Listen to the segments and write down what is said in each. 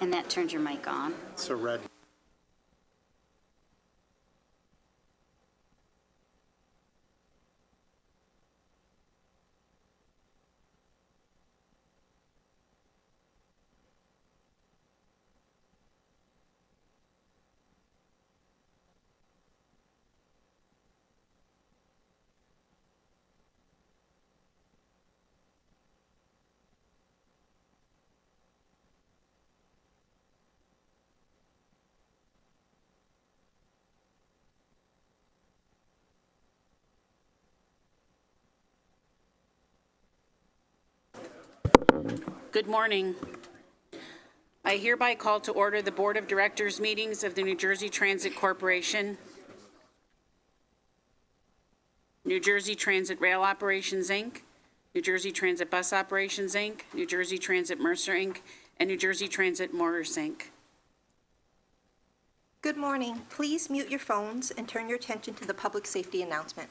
And that turns your mic on. It's a red. Good morning. I hereby call to order the Board of Directors meetings of the New Jersey Transit Corporation, New Jersey Transit Rail Operations, Inc., New Jersey Transit Bus Operations, Inc., New Jersey Transit Mercer, Inc., and New Jersey Transit Motors, Inc. Good morning. Please mute your phones and turn your attention to the public safety announcement.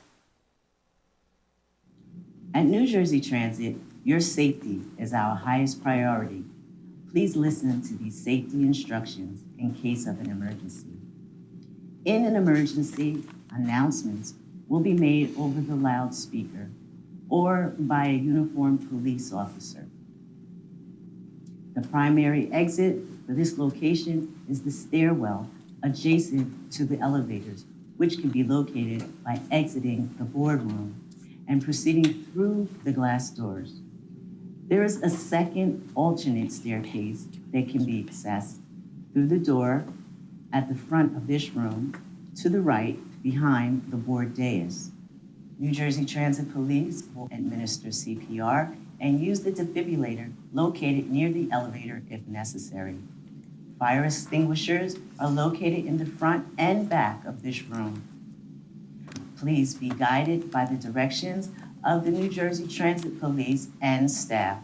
At New Jersey Transit, your safety is our highest priority. Please listen to these safety instructions in case of an emergency. In an emergency, announcements will be made over the loudspeaker or by a uniformed police officer. The primary exit for this location is the stairwell adjacent to the elevators, which can be located by exiting the boardroom and proceeding through the glass doors. There is a second alternate staircase that can be accessed through the door at the front of this room to the right behind the board dais. New Jersey Transit Police will administer CPR and use the defibrillator located near the elevator if necessary. Fire extinguishers are located in the front and back of this room. Please be guided by the directions of the New Jersey Transit Police and staff.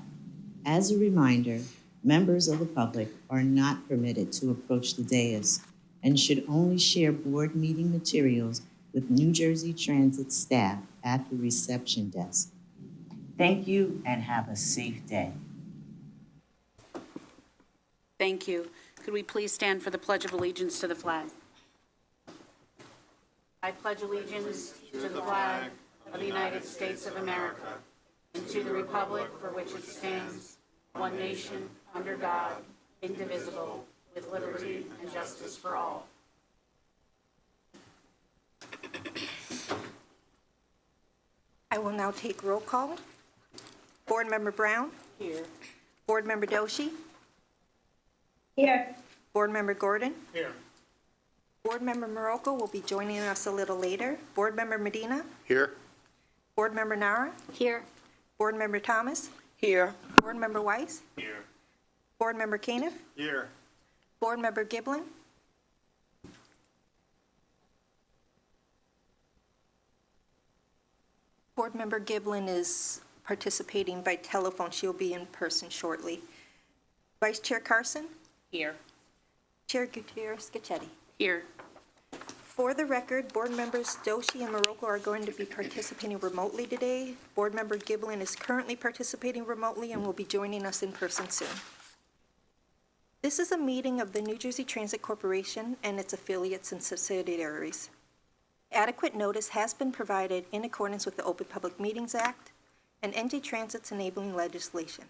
As a reminder, members of the public are not permitted to approach the dais and should only share board meeting materials with New Jersey Transit staff at the reception desk. Thank you and have a safe day. Thank you. Could we please stand for the Pledge of Allegiance to the flag? I pledge allegiance to the flag of the United States of America and to the republic for which it stands, one nation, under God, indivisible, with liberty and justice for all. I will now take roll call. Board Member Brown? Here. Board Member Doshi? Here. Board Member Gordon? Here. Board Member Morocco will be joining us a little later. Board Member Medina? Here. Board Member Nara? Here. Board Member Thomas? Here. Board Member Weiss? Here. Board Member Caniff? Here. Board Member Giblin? Board Member Giblin is participating by telephone. She'll be in person shortly. Vice Chair Carson? Here. Chair Gutierrez-Gachetti. Here. For the record, Board Members Doshi and Morocco are going to be participating remotely today. Board Member Giblin is currently participating remotely and will be joining us in person soon. This is a meeting of the New Jersey Transit Corporation and its affiliates and subsidiaries. Adequate notice has been provided in accordance with the Open Public Meetings Act and NJ Transit's enabling legislation.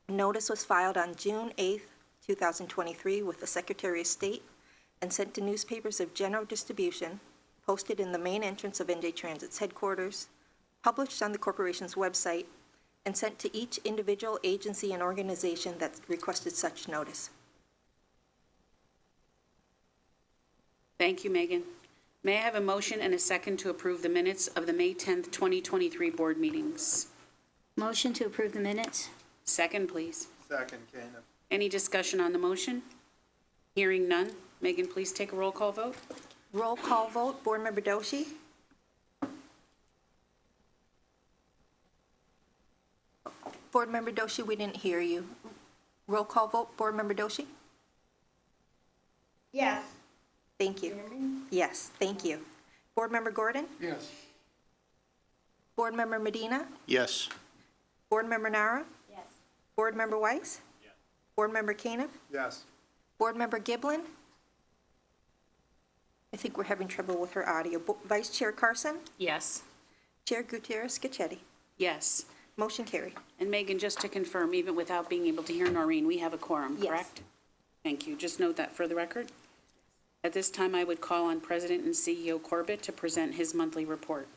Notice was filed on June 8, 2023 with the Secretary of State and sent to newspapers of general distribution, posted in the main entrance of NJ Transit's headquarters, published on the corporation's website, and sent to each individual agency and organization that requested such notice. Thank you, Megan. May I have a motion and a second to approve the minutes of the May 10th, 2023 board meetings? Motion to approve the minutes. Second, please. Second, Caniff. Any discussion on the motion? Hearing none. Megan, please take a roll call vote. Roll call vote, Board Member Doshi. Board Member Doshi, we didn't hear you. Roll call vote, Board Member Doshi? Yes. Thank you. Yes, thank you. Board Member Gordon? Yes. Board Member Medina? Yes. Board Member Nara? Yes. Board Member Weiss? Yes. Board Member Caniff? Yes. Board Member Giblin? I think we're having trouble with her audio. Vice Chair Carson? Yes. Chair Gutierrez-Scacchetti? Yes. Motion carried. And Megan, just to confirm, even without being able to hear Noreen, we have a quorum, Yes. correct? Thank you. Just note that for the record. At this time, I would call on President and CEO Corbett to present his monthly report.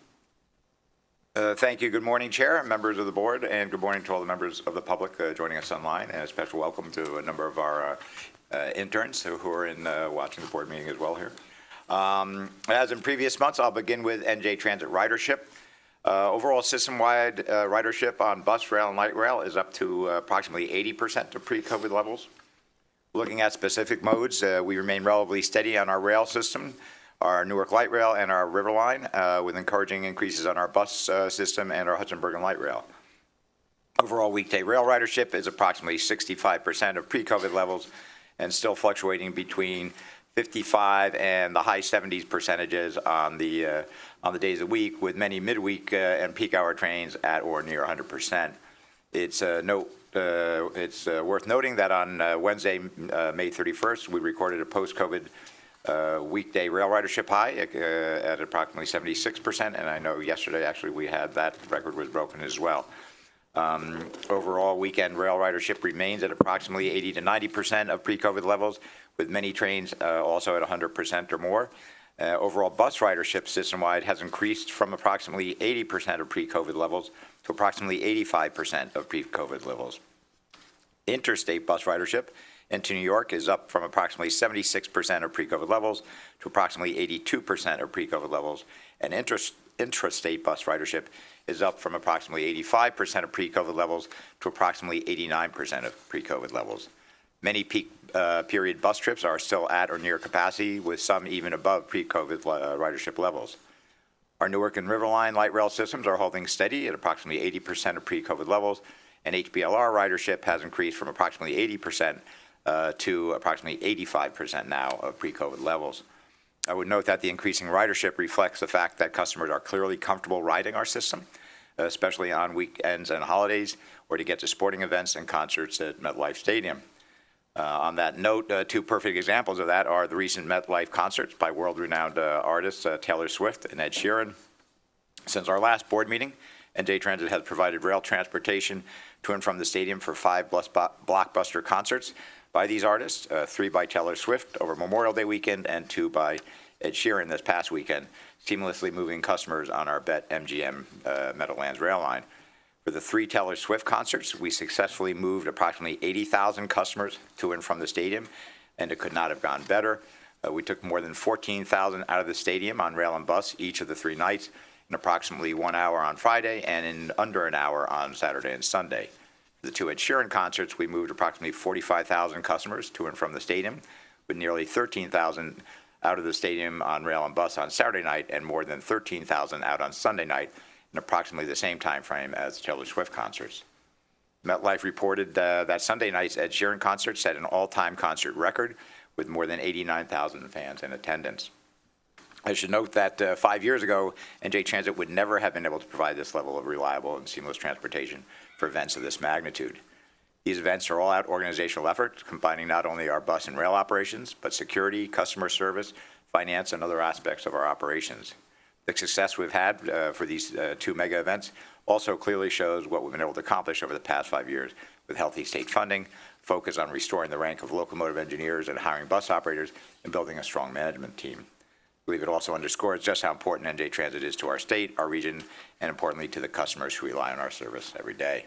Thank you. Good morning, Chair, members of the board, and good morning to all the members of the public joining us online, and a special welcome to a number of our interns who are in watching the board meeting as well here. As in previous months, I'll begin with NJ Transit Ridership. Overall system-wide ridership on bus, rail, and light rail is up to approximately 80% of pre-COVID levels. Looking at specific modes, we remain relatively steady on our rail system, our Newark Light Rail and our River Line, with encouraging increases on our bus system and our Hudson Bergen Light Rail. Overall weekday rail ridership is approximately 65% of pre-COVID levels and still fluctuating between 55 and the high 70s percentages on the days of the week, with many midweek and peak hour trains at or near 100%. It's worth noting that on Wednesday, May 31st, we recorded a post-COVID weekday rail ridership high at approximately 76%, and I know yesterday actually we had that record was broken as well. Overall weekend rail ridership remains at approximately 80 to 90% of pre-COVID levels, with many trains also at 100% or more. Overall bus ridership system-wide has increased from approximately 80% of pre-COVID levels to approximately 85% of pre-COVID levels. Interstate bus ridership into New York is up from approximately 76% of pre-COVID levels to approximately 82% of pre-COVID levels, and intrastate bus ridership is up from approximately 85% of pre-COVID levels to approximately 89% of pre-COVID levels. Many peak period bus trips are still at or near capacity, with some even above pre-COVID ridership levels. Our Newark and River Line light rail systems are holding steady at approximately 80% of pre-COVID levels, and HBLR ridership has increased from approximately 80% to approximately 85% now of pre-COVID levels. I would note that the increasing ridership reflects the fact that customers are clearly comfortable riding our system, especially on weekends and holidays, or to get to sporting events and concerts at MetLife Stadium. On that note, two perfect examples of that are the recent MetLife concerts by world-renowned artists Taylor Swift and Ed Sheeran. Since our last board meeting, NJ Transit has provided rail transportation to and from the stadium for 5 blockbuster concerts by these artists, 3 by Taylor Swift over Memorial Day weekend and 2 by Ed Sheeran this past weekend, seamlessly moving customers on our BET-MGM Meadowlands rail line. For the 3 Taylor Swift concerts, we successfully moved approximately 80,000 customers to and from the stadium, and it could not have gone better. We took more than 14,000 out of the stadium on rail and bus each of the 3 nights, in approximately 1 hour on Friday and in under an hour on Saturday and Sunday. For the 2 Ed Sheeran concerts, we moved approximately 45,000 customers to and from the stadium, with nearly 13,000 out of the stadium on rail and bus on Saturday night and more than 13,000 out on Sunday night, in approximately the same time frame as Taylor Swift concerts. MetLife reported that Sunday night's Ed Sheeran concert set an all-time concert record with more than 89,000 fans in attendance. I should note that 5 years ago, NJ Transit would never have been able to provide this level of reliable and seamless transportation for events of this magnitude. These events are all-out organizational efforts, combining not only our bus and rail operations, but security, customer service, finance, and other aspects of our operations. The success we've had for these 2 mega events also clearly shows what we've been able to accomplish over the past 5 years with healthy state funding, focus on restoring the rank of locomotive engineers and hiring bus operators, and building a strong management team. I believe it also underscores just how important NJ Transit is to our state, our region, and importantly to the customers who rely on our service every day.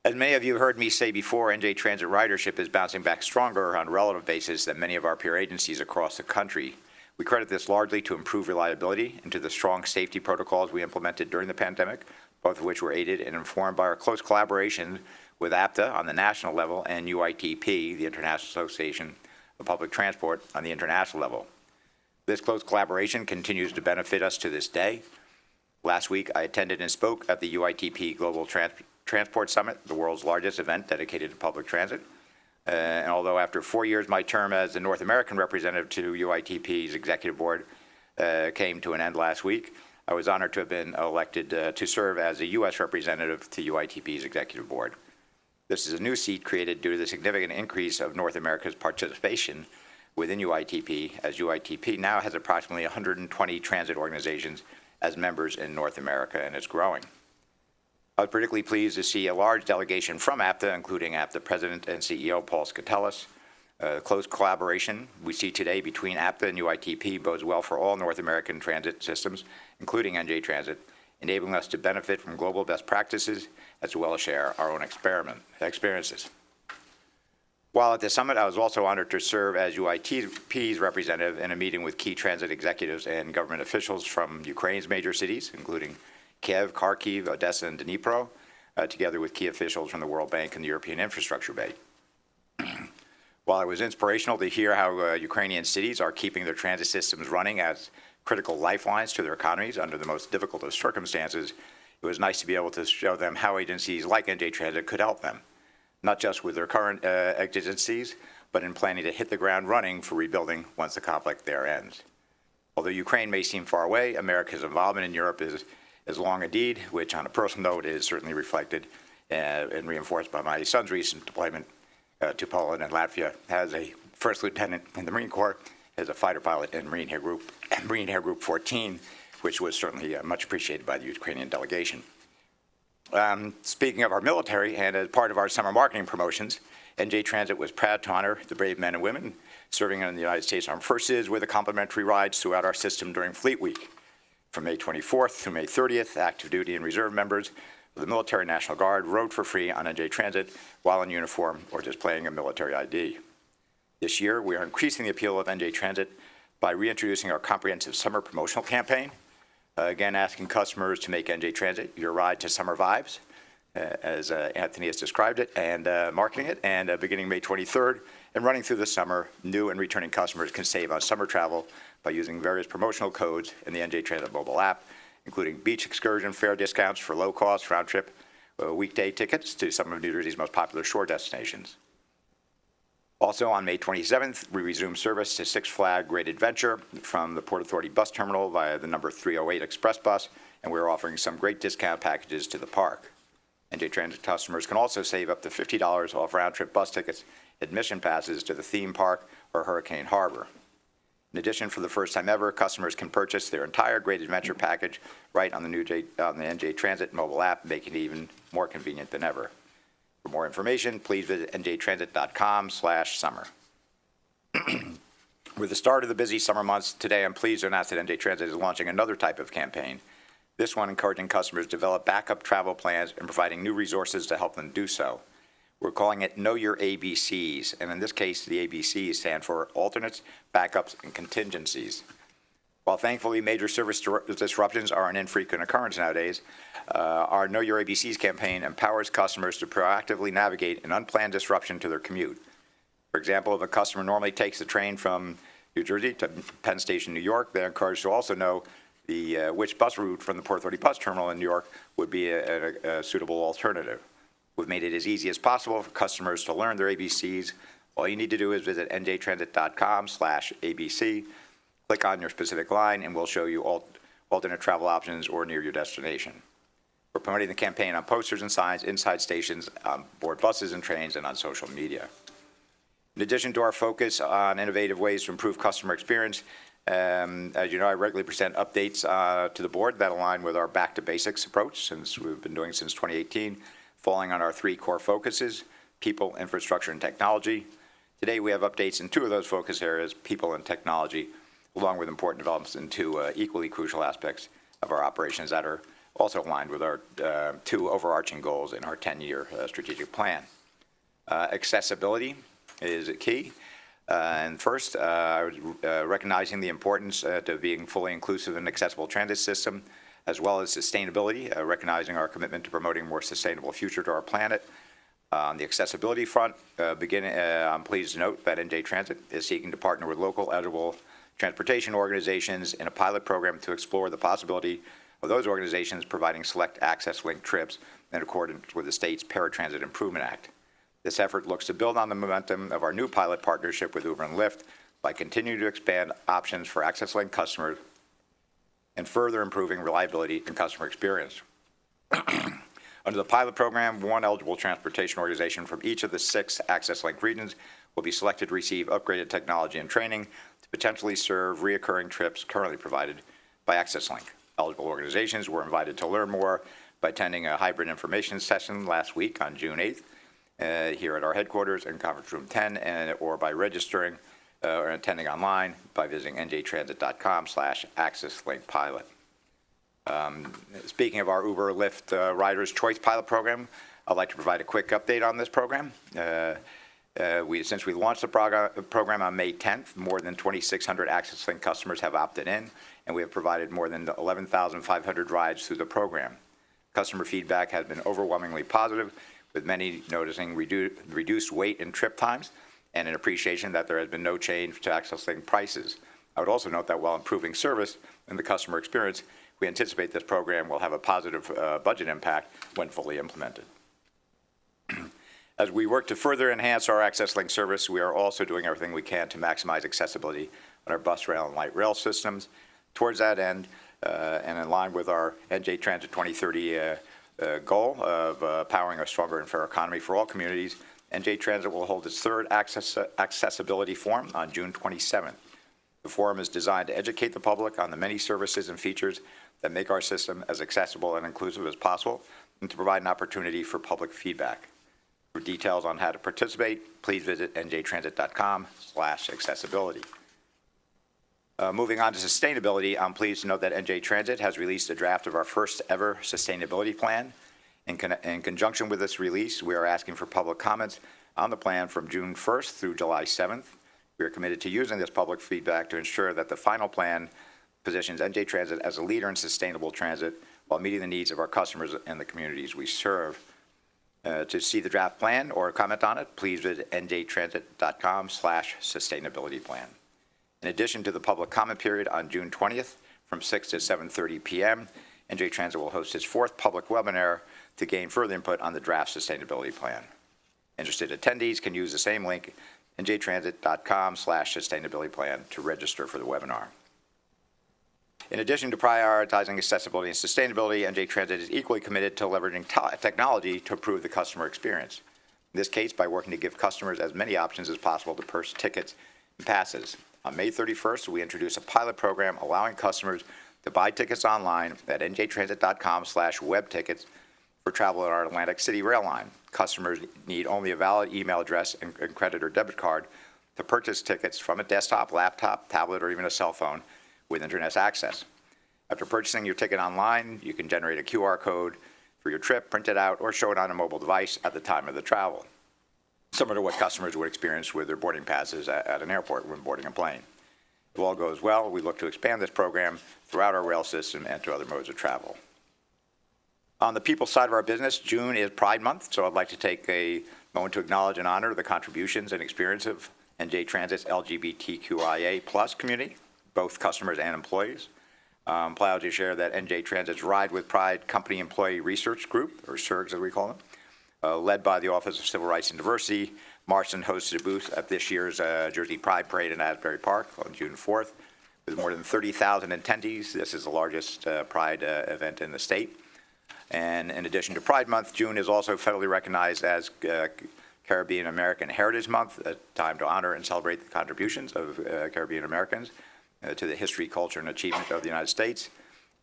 As many of you have heard me say before, NJ Transit ridership is bouncing back stronger on a relative basis than many of our peer agencies across the country. We credit this largely to improved reliability and to the strong safety protocols we implemented during the pandemic, both of which were aided and informed by our close collaboration with APTA on the national level and UITP, the International Association of Public Transport, on the international level. This close collaboration continues to benefit us to this day. Last week, I attended and spoke at the UITP Global Transport Summit, the world's largest event dedicated to public transit. And although after 4 years, my term as the North American representative to UITP's executive board came to an end last week, I was honored to have been elected to serve as a U.S. representative to UITP's executive board. This is a new seat created due to the significant increase of North America's participation within UITP, as UITP now has approximately 120 transit organizations as members in North America, and it's growing. I was particularly pleased to see a large delegation from APTA, including APTA President and CEO Paul Skatelis. Close collaboration we see today between APTA and UITP bodes well for all North American transit systems, including NJ Transit, enabling us to benefit from global best practices as well as share our own experiences. While at the summit, I was also honored to serve as UITP's representative in a meeting with key transit executives and government officials from Ukraine's major cities, including Kiev, Kharkiv, Odessa, and Dnipro, together with key officials from the World Bank and the European Infrastructure Bank. While it was inspirational to hear how Ukrainian cities are keeping their transit systems running as critical lifelines to their economies under the most difficult of circumstances, it was nice to be able to show them how agencies like NJ Transit could help them, not just with their current exigencies, but in planning to hit the ground running for rebuilding once the conflict there ends. Although Ukraine may seem far away, America's involvement in Europe is long indeed, which on a personal note is certainly reflected and reinforced by my son's recent deployment to Poland and Latvia as a first lieutenant in the Marine Corps, as a fighter pilot in Marine Air Group 14, which was certainly much appreciated by the Ukrainian delegation. Speaking of our military, and as part of our summer marketing promotions, NJ Transit was proud to honor the brave men and women serving in the United States Armed Forces with complimentary rides throughout our system during Fleet Week. From May 24th through May 30th, active duty and reserve members of the Military National Guard rode for free on NJ Transit while in uniform or displaying a military ID. This year, we are increasing the appeal of NJ Transit by reintroducing our comprehensive summer promotional campaign, again asking customers to make NJ Transit your ride to summer vibes, as Anthony has described it, and marketing it, and beginning May 23rd and running through the summer, new and returning customers can save on summer travel by using various promotional codes in the NJ Transit mobile app, including beach excursion fare discounts for low-cost round-trip weekday tickets to some of New Jersey's most popular shore destinations. Also on May 27th, we resumed service to Six Flags Great Adventure from the Port Authority bus terminal via the number 308 Express bus, and we're offering some great discount packages to the park. NJ Transit customers can also save up to $50 off round-trip bus tickets, admission passes to the theme park or Hurricane Harbor. In addition, for the first time ever, customers can purchase their entire Great Adventure package right on the NJ Transit mobile app, making it even more convenient than ever. For more information, please visit njtransit.com/summer. With the start of the busy summer months, today I'm pleased to announce that NJ Transit is launching another type of campaign, this one encouraging customers to develop backup travel plans and providing new resources to help them do so. We're calling it Know Your ABCs, and in this case, the ABCs stand for alternates, backups, and contingencies. While thankfully major service disruptions are an infrequent occurrence nowadays, our Know Your ABCs campaign empowers customers to proactively navigate an unplanned disruption to their commute. For example, if a customer normally takes the train from New Jersey to Penn Station, New York, they're encouraged to also know which bus route from the Port Authority bus terminal in New York would be a suitable alternative. We've made it as easy as possible for customers to learn their ABCs. All you need to do is visit njtransit.com/ABC, click on your specific line, and we'll show you alternate travel options or near your destination. We're promoting the campaign on posters and signs inside stations, on board buses and trains, and on social media. In addition to our focus on innovative ways to improve customer experience, as you know, I regularly present updates to the board that align with our back to basics approach, since we've been doing since 2018, falling on our three core focuses: people, infrastructure, and technology. Today we have updates in two of those focus areas, people and technology, along with important developments in two equally crucial aspects of our operations that are also aligned with our two overarching goals in our 10-year strategic plan. Accessibility is key. And first, recognizing the importance to being fully inclusive and accessible transit system, as well as sustainability, recognizing our commitment to promoting a more sustainable future to our planet. On the accessibility front, I'm pleased to note that NJ Transit is seeking to partner with local eligible transportation organizations in a pilot program to explore the possibility of those organizations providing select access-linked trips in accordance with the state's Paratransit Improvement Act. This effort looks to build on the momentum of our new pilot partnership with Uber and Lyft by continuing to expand options for access-linked customers and further improving reliability and customer experience. Under the pilot program, one eligible transportation organization from each of the 6 Access Link regions will be selected to receive upgraded technology and training to potentially serve reoccurring trips currently provided by Access Link. Eligible organizations were invited to learn more by attending a hybrid information session last week on June 8th here at our headquarters in Conference Room 10, or by registering or attending online by visiting njtransit.com/accesslinkpilot. Speaking of our Uber Lyft Riders Choice Pilot Program, I'd like to provide a quick update on this program. Since we launched the program on May 10th, more than 2,600 Access Link customers have opted in, and we have provided more than 11,500 rides through the program. Customer feedback has been overwhelmingly positive, with many noticing reduced wait and trip times and an appreciation that there has been no change to Access Link prices. I would also note that while improving service and the customer experience, we anticipate this program will have a positive budget impact when fully implemented. As we work to further enhance our Access Link service, we are also doing everything we can to maximize accessibility on our bus, rail, and light rail systems. Towards that end, and in line with our NJ Transit 2030 goal of powering a stronger and fairer economy for all communities, NJ Transit will hold its 3rd Accessibility Forum on June 27th. The forum is designed to educate the public on the many services and features that make our system as accessible and inclusive as possible, and to provide an opportunity for public feedback. For details on how to participate, please visit njtransit.com/accessibility. Moving on to sustainability, I'm pleased to note that NJ Transit has released a draft of our first ever sustainability plan. In conjunction with this release, we are asking for public comments on the plan from June 1st through July 7th. We are committed to using this public feedback to ensure that the final plan positions NJ Transit as a leader in sustainable transit while meeting the needs of our customers and the communities we serve. To see the draft plan or comment on it, please visit njtransit.com/sustainability-plan. In addition to the public comment period on June 20th from 6 to 7:30 p.m., NJ Transit will host its 4th public webinar to gain further input on the draft sustainability plan. Interested attendees can use the same link, njtransit.com/sustainability-plan, to register for the webinar. In addition to prioritizing accessibility and sustainability, NJ Transit is equally committed to leveraging technology to improve the customer experience. In this case, by working to give customers as many options as possible to purchase tickets and passes. On May 31st, we introduced a pilot program allowing customers to buy tickets online at njtransit.com/webtickets for travel on our Atlantic City rail line. Customers need only a valid email address and credit or debit card to purchase tickets from a desktop, laptop, tablet, or even a cell phone with internet access. After purchasing your ticket online, you can generate a QR code for your trip, print it out, or show it on a mobile device at the time of the travel, similar to what customers would experience with their boarding passes at an airport when boarding a plane. If all goes well, we look to expand this program throughout our rail system and to other modes of travel. On the people side of our business, June is Pride Month, so I'd like to take a moment to acknowledge and honor the contributions and experience of NJ Transit's LGBTQIA+ community, both customers and employees. I'm proud to share that NJ Transit's Ride with Pride Company Employee Research Group, or SERGs as we call them, led by the Office of Civil Rights and Diversity, marched and hosted a booth at this year's Jersey Pride Parade in Asbury Park on June 4th. With more than 30,000 attendees, this is the largest Pride event in the state. And in addition to Pride Month, June is also federally recognized as Caribbean American Heritage Month, a time to honor and celebrate the contributions of Caribbean Americans to the history, culture, and achievement of the United States.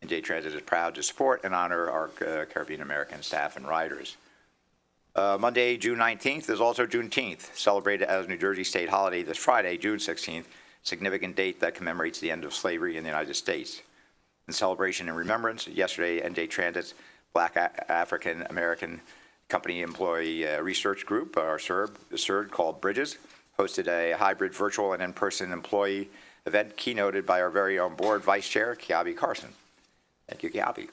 NJ Transit is proud to support and honor our Caribbean American staff and riders. Monday, June 19th is also Juneteenth, celebrated as New Jersey state holiday this Friday, June 16th, significant date that commemorates the end of slavery in the United States. In celebration and remembrance, yesterday, NJ Transit's Black African American Company Employee Research Group, our SERG, called Bridges, hosted a hybrid virtual and in-person employee event keynoted by our very own board vice chair, Kiabi Carson. Thank you, Kiabi.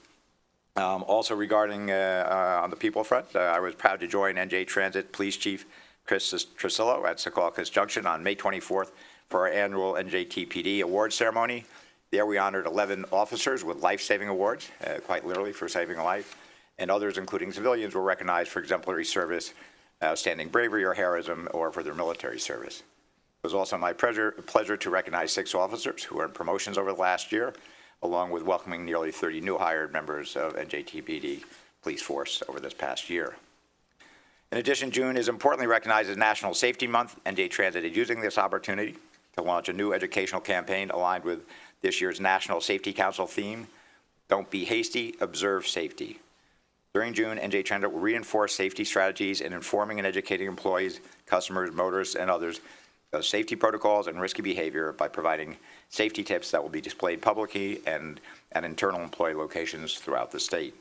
Also regarding on the people front, I was proud to join NJ Transit Police Chief Chris Tresillo at Secaucus Junction on May 24th for our annual NJTPD award ceremony. There we honored 11 officers with life-saving awards, quite literally for saving a life, and others, including civilians, were recognized for exemplary service, outstanding bravery or heroism, or for their military service. It was also my pleasure to recognize 6 officers who earned promotions over the last year, along with welcoming nearly 30 new hired members of NJTPD police force over this past year. In addition, June is importantly recognized as National Safety Month. NJ Transit is using this opportunity to launch a new educational campaign aligned with this year's National Safety Council theme, Don't Be Hasty, Observe Safety. During June, NJ Transit will reinforce safety strategies in informing and educating employees, customers, motorists, and others of safety protocols and risky behavior by providing safety tips that will be displayed publicly and at internal employee locations throughout the state.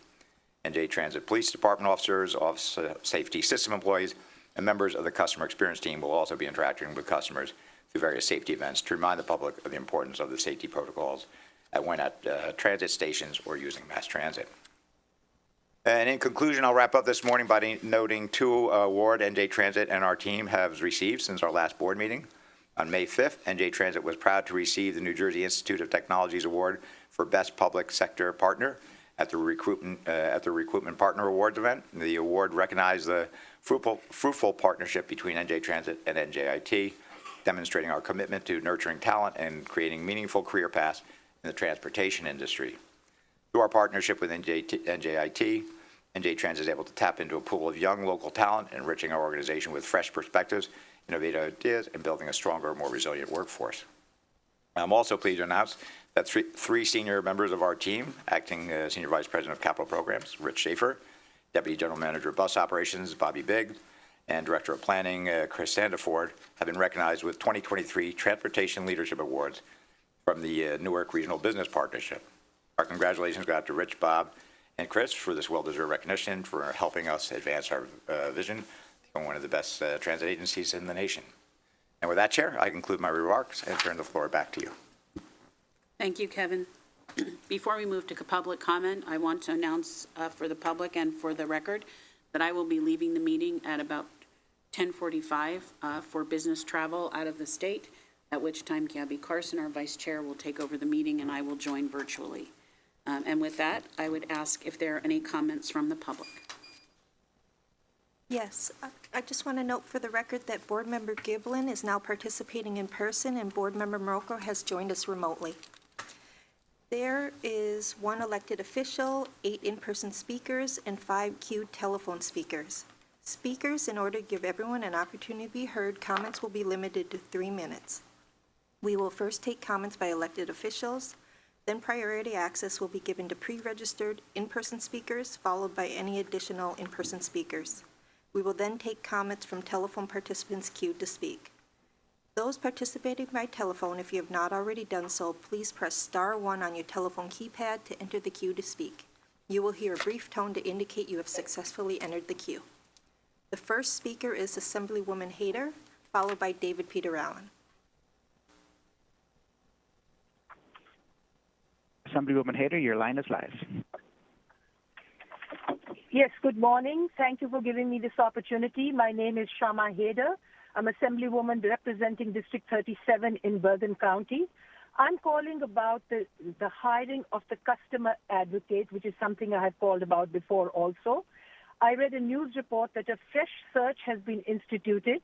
NJ Transit Police Department officers, Office Safety System employees, and members of the customer experience team will also be interacting with customers through various safety events to remind the public of the importance of the safety protocols when at transit stations or using mass transit. And in conclusion, I'll wrap up this morning by noting two awards NJ Transit and our team have received since our last board meeting. On May 5th, NJ Transit was proud to receive the New Jersey Institute of Technology's Award for Best Public Sector Partner at the Recruitment Partner Awards event. The award recognized the fruitful partnership between NJ Transit and NJIT, demonstrating our commitment to nurturing talent and creating meaningful career paths in the transportation industry. Through our partnership with NJIT, NJ Transit is able to tap into a pool of young local talent, enriching our organization with fresh perspectives, innovative ideas, and building a stronger, more resilient workforce. I'm also pleased to announce that three senior members of our team, Acting Senior Vice President of Capital Programs, Rich Schaefer, Deputy General Manager of Bus Operations, Bobby Biggs, and Director of Planning, Chris Sandiford, have been recognized with 2023 Transportation Leadership Awards from the Newark Regional Business Partnership. Our congratulations go out to Rich, Bob, and Chris for this well-deserved recognition for helping us advance our vision to become one of the best transit agencies in the nation. And with that, Chair, I conclude my remarks and turn the floor back to you. Thank you, Kevin. Before we move to public comment, I want to announce for the public and for the record that I will be leaving the meeting at about 10:45 for business travel out of the state, at which time Gabby Carson, our vice chair, will take over the meeting and I will join virtually. And with that, I would ask if there are any comments from the public. Yes, I just want to note for the record that Board Member Giblin is now participating in person and Board Member Morocco has joined us remotely. There is 1 elected official, 8 in-person speakers, and 5 queued telephone speakers. Speakers, in order to give everyone an opportunity to be heard, comments will be limited to 3 minutes. We will first take comments by elected officials, then priority access will be given to pre-registered in-person speakers, followed by any additional in-person speakers. We will then take comments from telephone participants queued to speak. Those participating by telephone, if you have not already done so, please press *1 on your telephone keypad to enter the queue to speak. You will hear a brief tone to indicate you have successfully entered the queue. The first speaker is Assemblywoman Hayter, followed by David Peter Allen. Assemblywoman Hayter, your line is live. Yes, good morning. Thank you for giving me this opportunity. My name is Shama Hayder. I'm Assemblywoman representing District 37 in Bergen County. I'm calling about the hiring of the customer advocate, which is something I have called about before also. I read a news report that a fresh search has been instituted.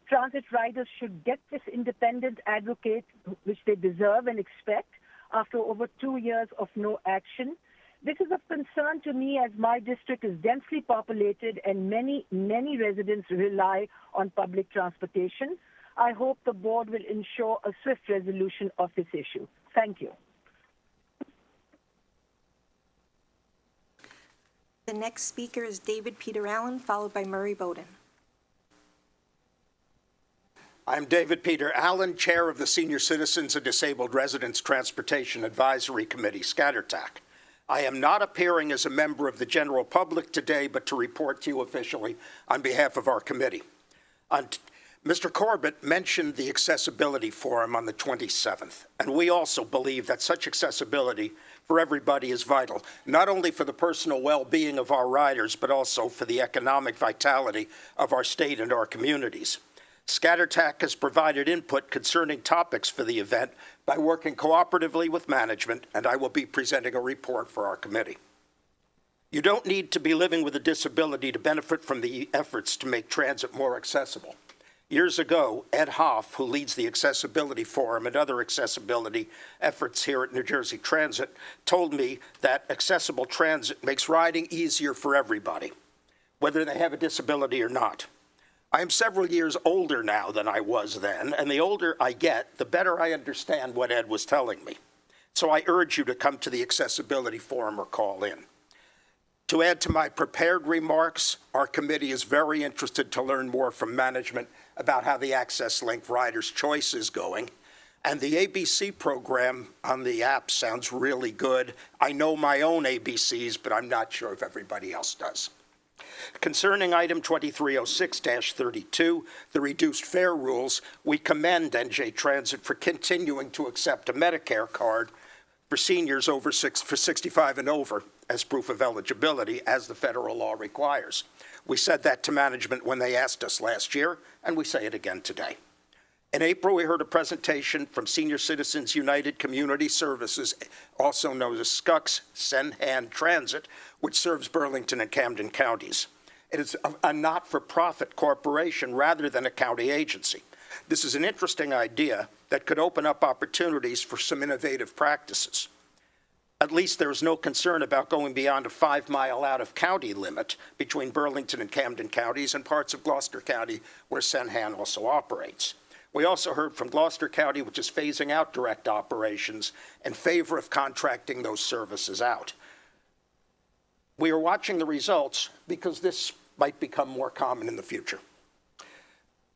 Transit riders should get this independent advocate, which they deserve and expect, after over 2 years of no action. This is of concern to me as my district is densely populated and many residents rely on public transportation. I hope the board will ensure a swift resolution of this issue. Thank you. The next speaker is David Peter Allen, followed by Marty Bowden. I'm David Peter Allen, Chair of the Senior Citizens and Disabled Residents Transportation Advisory Committee, ScatterTAC. I am not appearing as a member of the general public today, but to report to you officially on behalf of our committee. Mr. Corbett mentioned the Accessibility Forum on the 27th, and we also believe that such accessibility for everybody is vital, not only for the personal well-being of our riders, but also for the economic vitality of our state and our communities. ScatterTAC has provided input concerning topics for the event by working cooperatively with management, and I will be presenting a report for our committee. You don't need to be living with a disability to benefit from the efforts to make transit more accessible. Years ago, Ed Hoff, who leads the Accessibility Forum and other accessibility efforts here at New Jersey Transit, told me that accessible transit makes riding easier for everybody, whether they have a disability or not. I am several years older now than I was then, and the older I get, the better I understand what Ed was telling me. So I urge you to come to the Accessibility Forum or call in. To add to my prepared remarks, our committee is very interested to learn more from management about how the Access Link Rider's Choice is going. And the ABC program on the app sounds really good. I know my own ABCs, but I'm not sure if everybody else does. Concerning item 2306-32, the reduced fare rules, we commend NJ Transit for continuing to accept a Medicare card for seniors for 65 and over as proof of eligibility, as the federal law requires. We said that to management when they asked us last year, and we say it again today. In April, we heard a presentation from Senior Citizens United Community Services, also known as SCUCS, Send Hand Transit, which serves Burlington and Camden counties. It is a not-for-profit corporation rather than a county agency. This is an interesting idea that could open up opportunities for some innovative practices. At least there is no concern about going beyond a 5-mile out-of-county limit between Burlington and Camden counties and parts of Gloucester County where Senhan also operates. We also heard from Gloucester County, which is phasing out direct operations in favor of contracting those services out. We are watching the results because this might become more common in the future.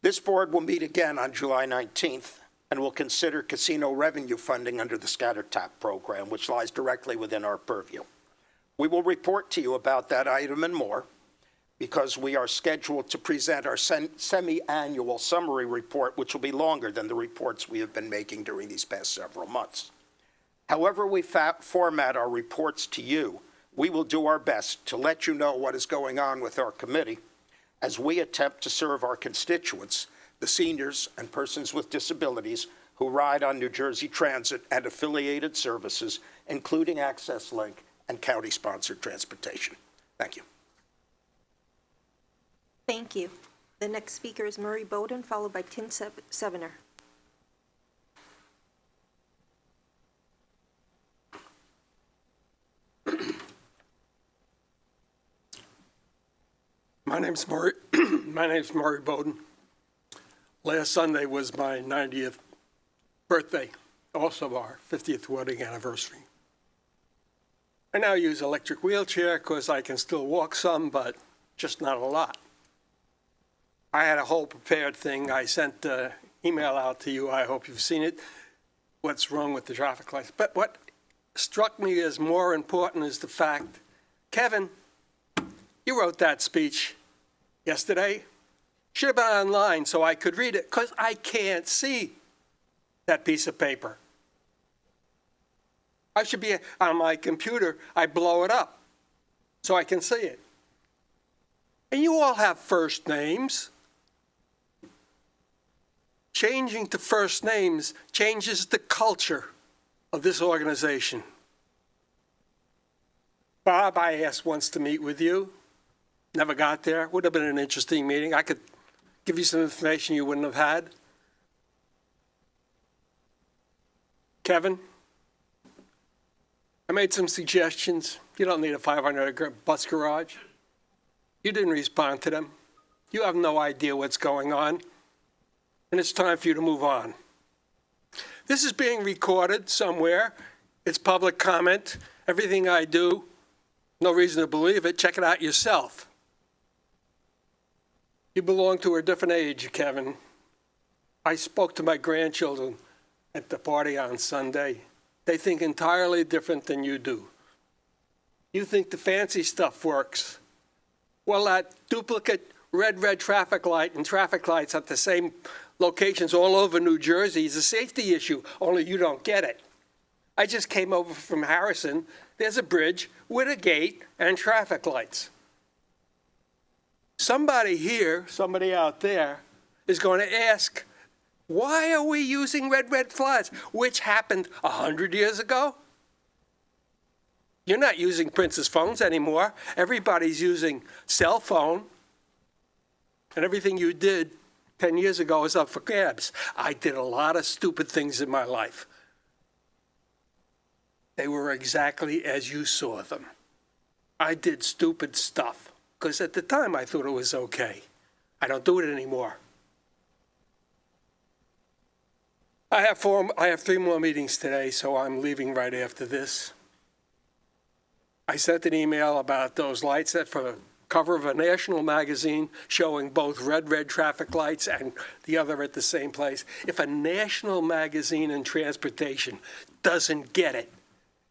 This board will meet again on July 19th and will consider casino revenue funding under the Scatter Tap program, which lies directly within our purview. We will report to you about that item and more because we are scheduled to present our semi-annual summary report, which will be longer than the reports we have been making during these past several months. However we format our reports to you, we will do our best to let you know what is going on with our committee as we attempt to serve our constituents, the seniors and persons with disabilities who ride on New Jersey Transit and affiliated services, including Access Link and county-sponsored transportation. Thank you. Thank you. The next speaker is Marty Bowden, followed by Tim Sevener. My name's Marty Bowden. Last Sunday was my 90th birthday, also our 50th wedding anniversary. I now use electric wheelchair because I can still walk some, but just not a lot. I had a whole prepared thing. I sent an email out to you. I hope you've seen it. What's wrong with the traffic lights? But what struck me as more important is the fact, Kevin, you wrote that speech yesterday. Should have been online so I could read it because I can't see that piece of paper. I should be on my computer. I blow it up so I can see it. And you all have first names. Changing to first names changes the culture of this organization. Bob, I asked once to meet with you. Never got there. Would have been an interesting meeting. I could give you some information you wouldn't have had. Kevin, I made some suggestions. You don't need a 500 bus garage. You didn't respond to them. You have no idea what's going on. And it's time for you to move on. This is being recorded somewhere. It's public comment. Everything I do, no reason to believe it. Check it out yourself. You belong to a different age, Kevin. I spoke to my grandchildren at the party on Sunday. They think entirely different than you do. You think the fancy stuff works. Well, that duplicate red traffic light and traffic lights at the same locations all over New Jersey is a safety issue, only you don't get it. I just came over from Harrison. There's a bridge with a gate and traffic lights. Somebody here, somebody out there, is going to ask, why are we using red flags, which happened 100 years ago? You're not using Prince's phones anymore. Everybody's using cell phone. And everything you did 10 years ago is up for grabs. I did a lot of stupid things in my life. They were exactly as you saw them. I did stupid stuff because at the time I thought it was okay. I don't do it anymore. I have 3 more meetings today, so I'm leaving right after this. I sent an email about those lights that for the cover of a national magazine showing both red traffic lights and the other at the same place. If a national magazine in transportation doesn't get it,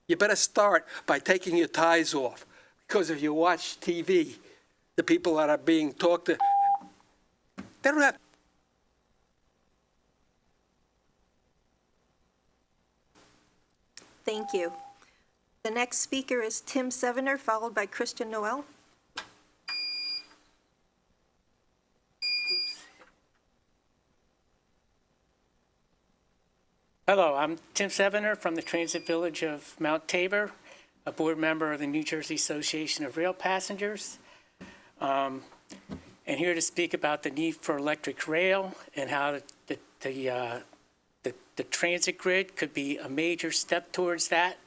you better start by taking your ties off. Because if you watch TV, the people that are being talked to, they don't have. Thank you. The next speaker is Tim Sevener, followed by Christian Noel. Hello, I'm Tim Sevener from the Transit Village of Mount Tabor, a board member of the New Jersey Association of Rail Passengers, and here to speak about the need for electric rail and how the transit grid could be a major step towards that.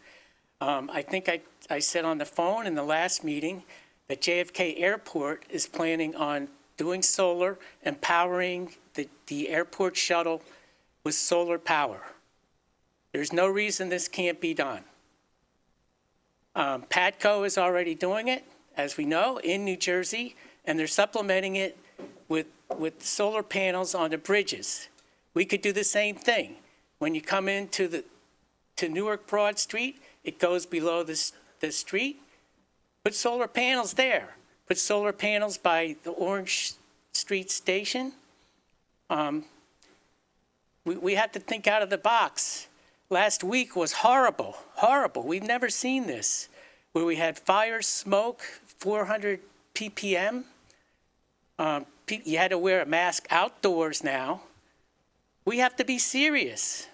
I think I said on the phone in the last meeting that JFK Airport is planning on doing solar and powering the airport shuttle with solar power. There's no reason this can't be done. PATCO is already doing it, as we know, in New Jersey, and they're supplementing it with solar panels on the bridges. We could do the same thing. When you come into to Newark Broad Street, it goes below the street. Put solar panels there. Put solar panels by the Orange Street station. We have to think out of the box. Last week was horrible, horrible. We've never seen this, where we had fire, smoke, 400 ppm. You had to wear a mask outdoors now. We have to be serious.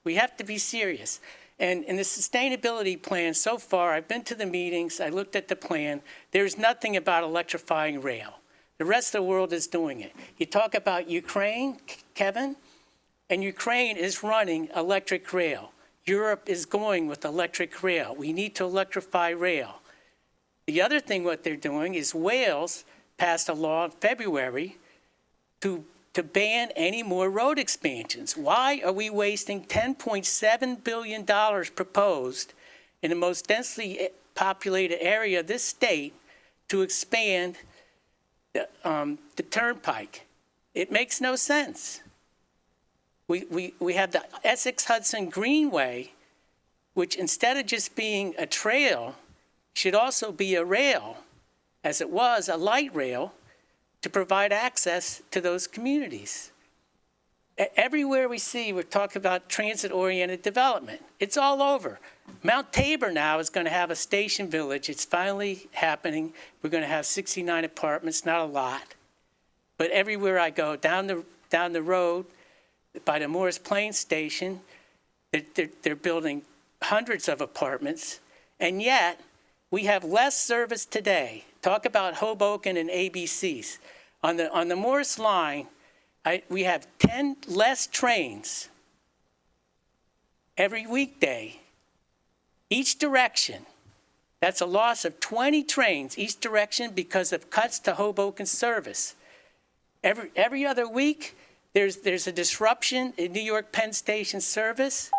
We have to be serious. And in the sustainability plan so far, I've been to the meetings, I looked at the plan, there's nothing about electrifying rail. The rest of the world is doing it. You talk about Ukraine, Kevin, and Ukraine is running electric rail. Europe is going with electric rail. We need to electrify rail. The other thing what they're doing is Wales passed a law in February to ban any more road expansions. Why are we wasting $10.7 billion proposed in the most densely populated area of this state to expand the turnpike? It makes no sense. We have the Essex-Hudson Greenway, which instead of just being a trail, should also be a rail, as it was, a light rail, to provide access to those communities. Everywhere we see, we're talking about transit-oriented development. It's all over. Mount Tabor now is going to have a station village. It's finally happening. We're going to have 69 apartments, not a lot. But everywhere I go, down the road, by the Morris Plains station, they're building hundreds of apartments, and yet we have less service today. Talk about Hoboken and ABCs. On the Morris line, we have 10 less trains every weekday, each direction. That's a loss of 20 trains each direction because of cuts to Hoboken service. Every other week, there's a disruption in New York Penn Station service.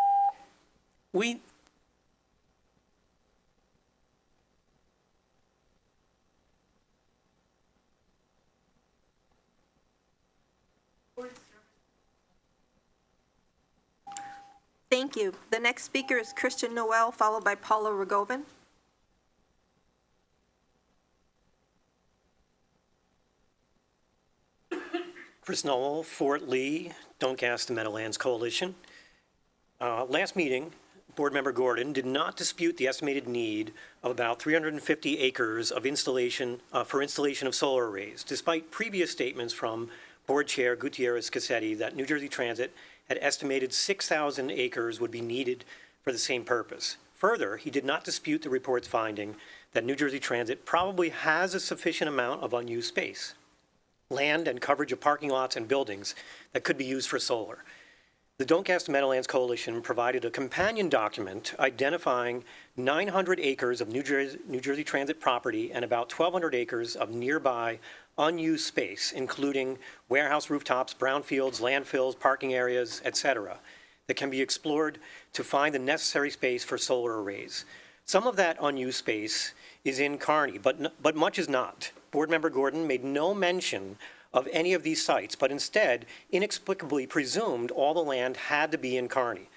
Thank you. The next speaker is Christian Noel, followed by Paula Regin. Chris Noel, Fort Lee, Don't Gas the Meadowlands Coalition. Last meeting, Board Member Gordon did not dispute the estimated need of about 350 acres of installation of solar arrays, despite previous statements from Board Chair Gutierrez-Cassetti that New Jersey Transit had estimated 6,000 acres would be needed for the same purpose. Further, he did not dispute the report's finding that New Jersey Transit probably has a sufficient amount of unused space. land and coverage of parking lots and buildings that could be used for solar. The Don't Gas the Meadowlands Coalition provided a companion document identifying 900 acres of New Jersey Transit property and about 1,200 acres of nearby unused space, including warehouse rooftops, brownfields, landfills, parking areas, etc., that can be explored to find the necessary space for solar arrays. Some of that unused space is in Kearney, but much is not. Board Member Gordon made no mention of any of these sites, but instead inexplicably presumed all the land had to be in Kearney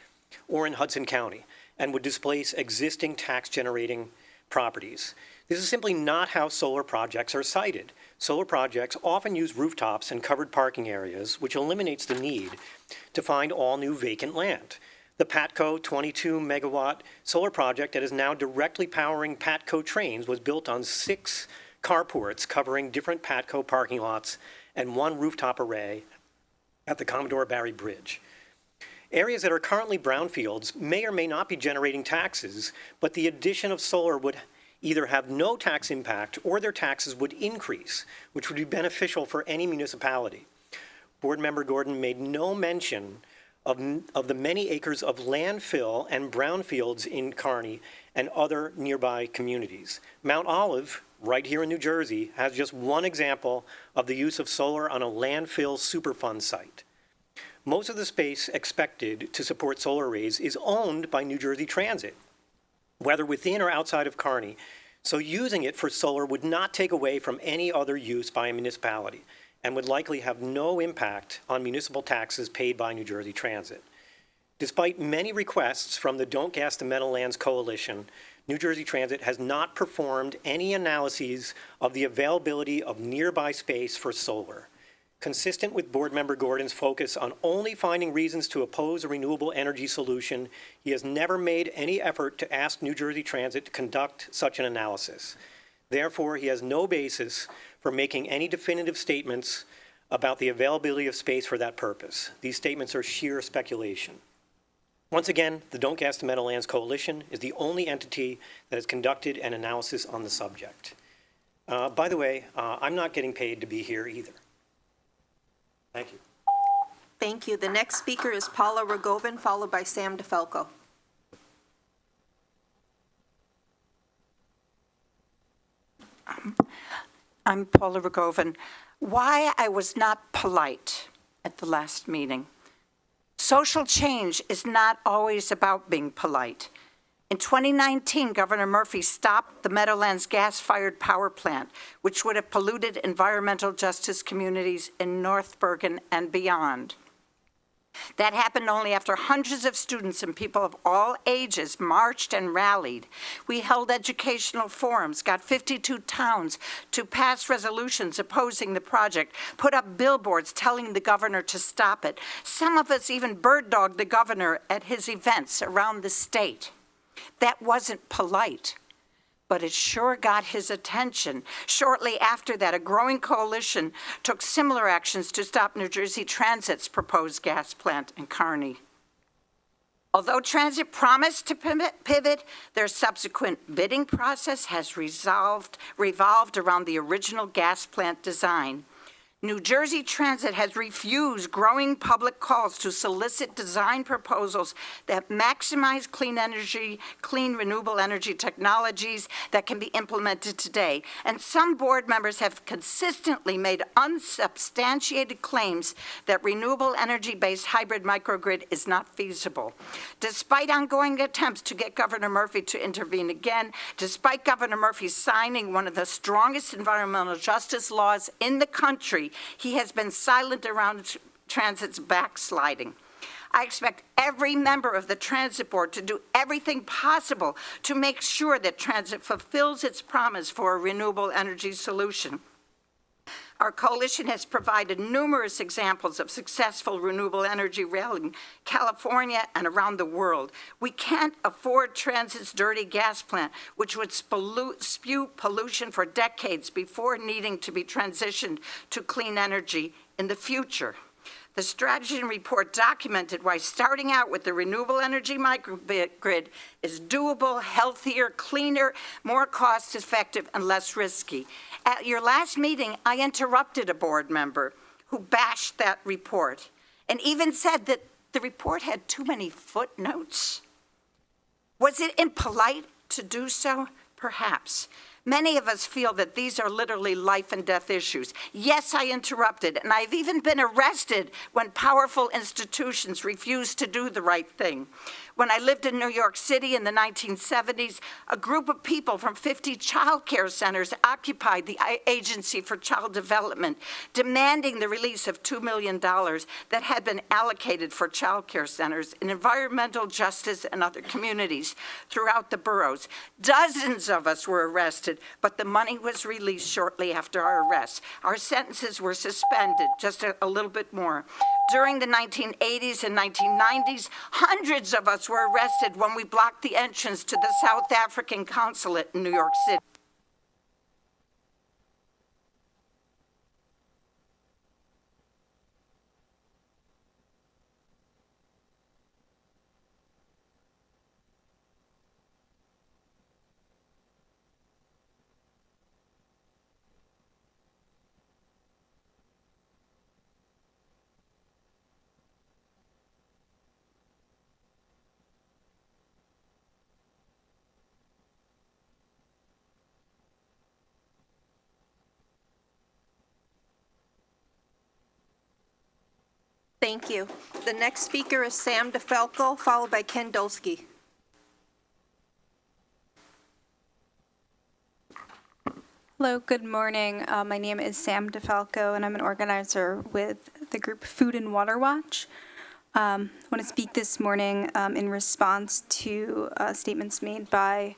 or in Hudson County and would displace existing tax-generating properties. This is simply not how solar projects are sited. Solar projects often use rooftops and covered parking areas, which eliminates the need to find all new vacant land. The Patco 22-megawatt solar project that is now directly powering Patco trains was built on 6 carports covering different Patco parking lots and 1 rooftop array at the Commodore Barry Bridge. Areas that are currently brownfields may or may not be generating taxes, but the addition of solar would either have no tax impact or their taxes would increase, which would be beneficial for any municipality. Board Member Gordon made no mention of the many acres of landfill and brownfields in Kearney and other nearby communities. Mount Olive, right here in New Jersey, has just one example of the use of solar on a landfill Superfund site. Most of the space expected to support solar arrays is owned by New Jersey Transit, whether within or outside of Kearney, so using it for solar would not take away from any other use by a municipality and would likely have no impact on municipal taxes paid by New Jersey Transit. Despite many requests from the Don't Gas the Meadowlands Coalition, New Jersey Transit has not performed any analyses of the availability of nearby space for solar. Consistent with Board Member Gordon's focus on only finding reasons to oppose a renewable energy solution, he has never made any effort to ask New Jersey Transit to conduct such an analysis. Therefore, he has no basis for making any definitive statements about the availability of space for that purpose. These statements are sheer speculation. Once again, the Don't Gas the Meadowlands Coalition is the only entity that has conducted an analysis on the subject. By the way, I'm not getting paid to be here either. Thank you. Thank you. The next speaker is Paula Regin, followed by Sam DeFalco. I'm Paula Regin. Why I was not polite at the last meeting. Social change is not always about being polite. In 2019, Governor Murphy stopped the Meadowlands gas-fired power plant, which would have polluted environmental justice communities in North Bergen and beyond. That happened only after hundreds of students and people of all ages marched and rallied. We held educational forums, got 52 towns to pass resolutions opposing the project, put up billboards telling the governor to stop it. Some of us even bird-dogged the governor at his events around the state. That wasn't polite, but it sure got his attention. Shortly after that, a growing coalition took similar actions to stop New Jersey Transit's proposed gas plant in Kearney. Although Transit promised to pivot, their subsequent bidding process has revolved around the original gas plant design. New Jersey Transit has refused growing public calls to solicit design proposals that maximize clean renewable energy technologies that can be implemented today. And some board members have consistently made unsubstantiated claims that renewable energy-based hybrid microgrid is not feasible. Despite ongoing attempts to get Governor Murphy to intervene again, despite Governor Murphy signing one of the strongest environmental justice laws in the country, he has been silent around Transit's backsliding. I expect every member of the Transit Board to do everything possible to make sure that Transit fulfills its promise for a renewable energy solution. Our coalition has provided numerous examples of successful renewable energy rail in California and around the world. We can't afford Transit's dirty gas plant, which would spew pollution for decades before needing to be transitioned to clean energy in the future. The strategy report documented why starting out with the renewable energy microgrid is doable, healthier, cleaner, more cost-effective, and less risky. At your last meeting, I interrupted a board member who bashed that report and even said that the report had too many footnotes. Was it impolite to do so? Perhaps. Many of us feel that these are literally life and death issues. Yes, I interrupted, and I've even been arrested when powerful institutions refuse to do the right thing. When I lived in New York City in the 1970s, a group of people from 50 child care centers occupied the Agency for Child Development, demanding the release of $2 million that had been allocated for child care centers in environmental justice and other communities throughout the boroughs. Dozens of us were arrested, but the money was released shortly after our arrest. Our sentences were suspended just a little bit more. During the 1980s and 1990s, hundreds of us were arrested when we blocked the entrance to the South African consulate in New York City. Thank you. The next speaker is Sam DeFalco, followed by Kendalski. Hello, good morning. My name is Sam DeFalco, and I'm an organizer with the group Food and Water Watch. I want to speak this morning in response to statements made by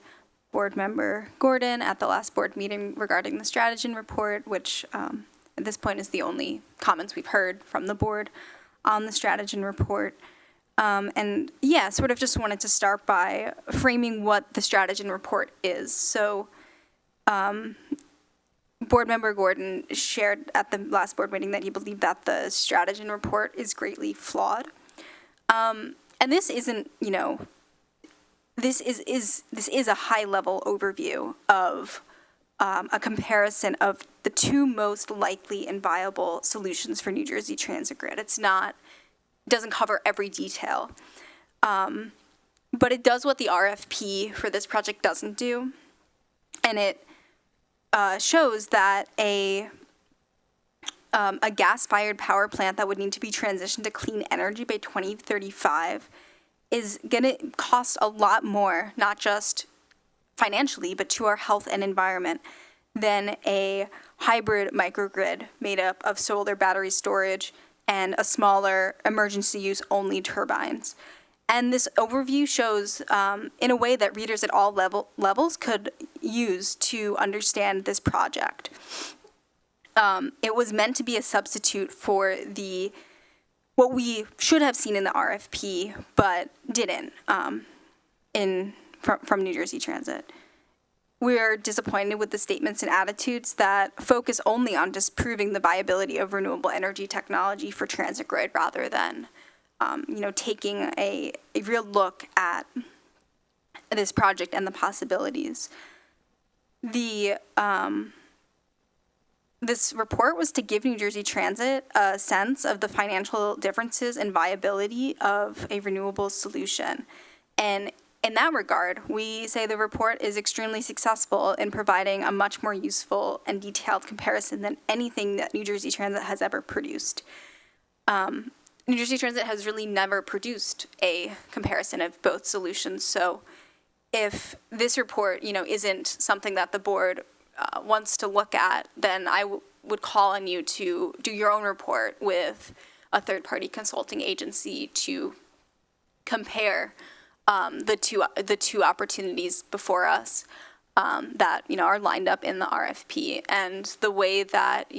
Board Member Gordon at the last board meeting regarding the strategy report, which at this point is the only comments we've heard from the board on the strategy report. And yeah, sort of just wanted to start by framing what the strategy report is. So Board Member Gordon shared at the last board meeting that he believed that the strategy report is greatly flawed. And this isn't, you know, this is a high-level overview of a comparison of the two most likely and viable solutions for New Jersey transit grid. It doesn't cover every detail, but it does what the RFP for this project doesn't do, and it shows that a gas-fired power plant that would need to be transitioned to clean energy by 2035 is going to cost a lot more, not just financially, but to our health and environment, than a hybrid microgrid made up of solar battery storage and a smaller emergency use only turbines. And this overview shows in a way that readers at all levels could use to understand this project. It was meant to be a substitute for what we should have seen in the RFP, but didn't from New Jersey Transit. We're disappointed with the statements and attitudes that focus only on disproving the viability of renewable energy technology for transit grid rather than, taking a real look at this project and the possibilities. This report was to give New Jersey Transit a sense of the financial differences and viability of a renewable solution. And in that regard, we say the report is extremely successful in providing a much more useful and detailed comparison than anything that New Jersey Transit has ever produced. New Jersey Transit has really never produced a comparison of both solutions. So if this report, isn't something that the board wants to look at, then I would call on you to do your own report with a third-party consulting agency to compare the two opportunities before us that are lined up in the RFP, and the way that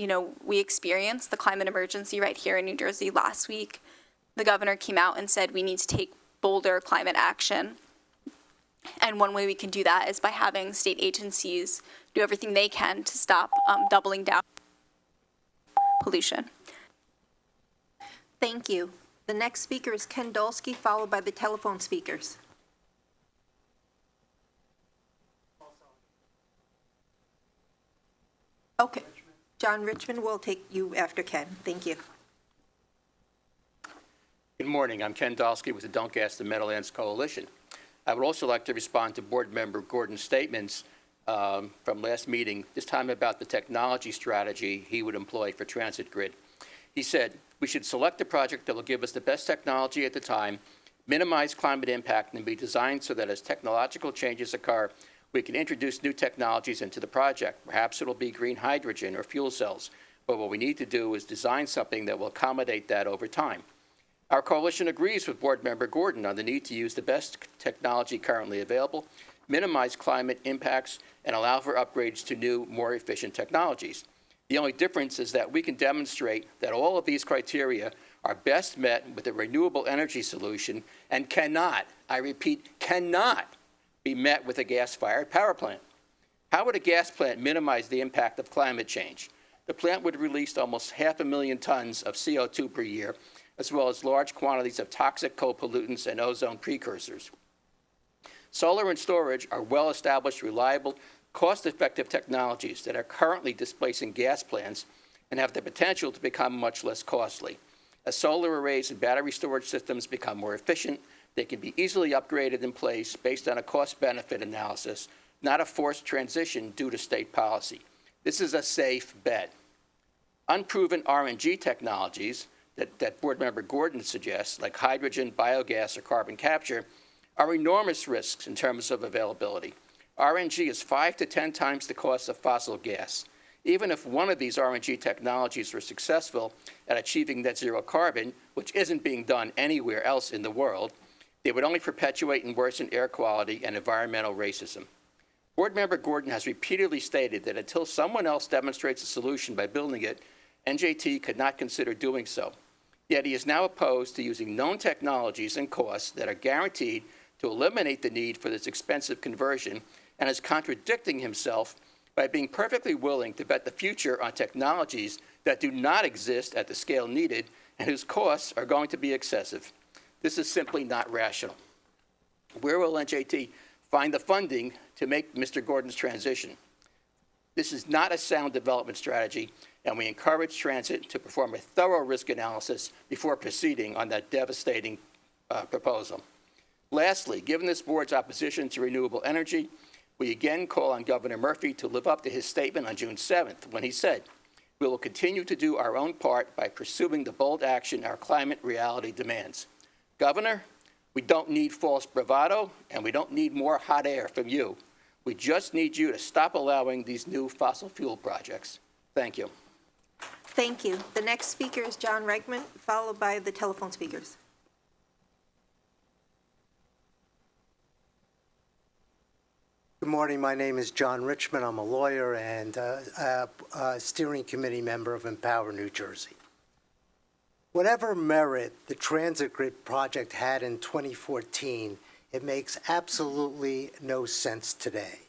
we experienced the climate emergency right here in New Jersey last week. The governor came out and said we need to take bolder climate action, and one way we can do that is by having state agencies do everything they can to stop doubling down pollution. Thank you. The next speaker is Kendalski, followed by the telephone speakers. Okay. John Richmond will take you after Ken. Thank you. Good morning. I'm Ken Dalski with the Don't Gas the Meadowlands Coalition. I would also like to respond to Board Member Gordon's statements from last meeting, this time about the technology strategy he would employ for transit grid. He said, we should select a project that will give us the best technology at the time, minimize climate impact, and be designed so that as technological changes occur, we can introduce new technologies into the project. Perhaps it'll be green hydrogen or fuel cells, but what we need to do is design something that will accommodate that over time. Our coalition agrees with Board Member Gordon on the need to use the best technology currently available, minimize climate impacts, and allow for upgrades to new, more efficient technologies. The only difference is that we can demonstrate that all of these criteria are best met with a renewable energy solution and cannot, I repeat, cannot be met with a gas-fired power plant. How would a gas plant minimize the impact of climate change? The plant would release almost 500,000 tons of CO2 per year, as well as large quantities of toxic co-pollutants and ozone precursors. Solar and storage are well-established, reliable, cost-effective technologies that are currently displacing gas plants and have the potential to become much less costly. As solar arrays and battery storage systems become more efficient, they can be easily upgraded in place based on a cost-benefit analysis, not a forced transition due to state policy. This is a safe bet. Unproven RNG technologies that Board Member Gordon suggests, like hydrogen, biogas, or carbon capture, are enormous risks in terms of availability. RNG is 5 to 10 times the cost of fossil gas. Even if one of these RNG technologies were successful at achieving net zero carbon, which isn't being done anywhere else in the world, they would only perpetuate and worsen air quality and environmental racism. Board Member Gordon has repeatedly stated that until someone else demonstrates a solution by building it, NJT could not consider doing so. Yet he is now opposed to using known technologies and costs that are guaranteed to eliminate the need for this expensive conversion, and is contradicting himself by being perfectly willing to bet the future on technologies that do not exist at the scale needed and whose costs are going to be excessive. This is simply not rational. Where will NJT find the funding to make Mr. Gordon's transition? This is not a sound development strategy, and we encourage transit to perform a thorough risk analysis before proceeding on that devastating proposal. Lastly, given this board's opposition to renewable energy, we again call on Governor Murphy to live up to his statement on June 7th when he said, we will continue to do our own part by pursuing the bold action our climate reality demands. Governor, we don't need false bravado, and we don't need more hot air from you. We just need you to stop allowing these new fossil fuel projects. Thank you. Thank you. The next speaker is John Reichman, followed by the telephone speakers. Good morning. My name is John Richmond. I'm a lawyer and a steering committee member of Empower New Jersey. Whatever merit the transit grid project had in 2014, it makes absolutely no sense today.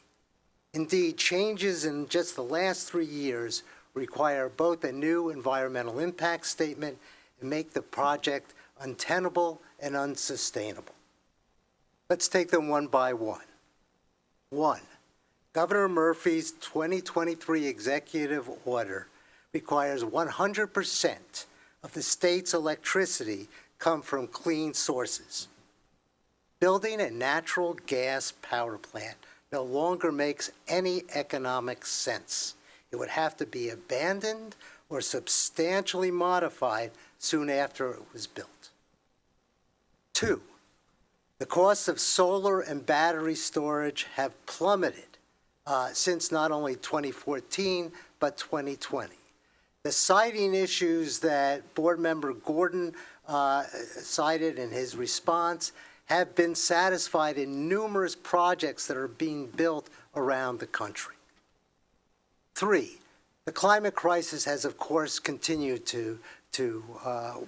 Indeed, changes in just the last 3 years require both a new environmental impact statement and make the project untenable and unsustainable. Let's take them one by one. 1. Governor Murphy's 2023 executive order requires 100% of the state's electricity come from clean sources. Building a natural gas power plant no longer makes any economic sense. It would have to be abandoned or substantially modified soon after it was built. 2. The costs of solar and battery storage have plummeted since not only 2014, but 2020. The siting issues that Board Member Gordon cited in his response have been satisfied in numerous projects that are being built around the country. 3, the climate crisis has, of course, continued to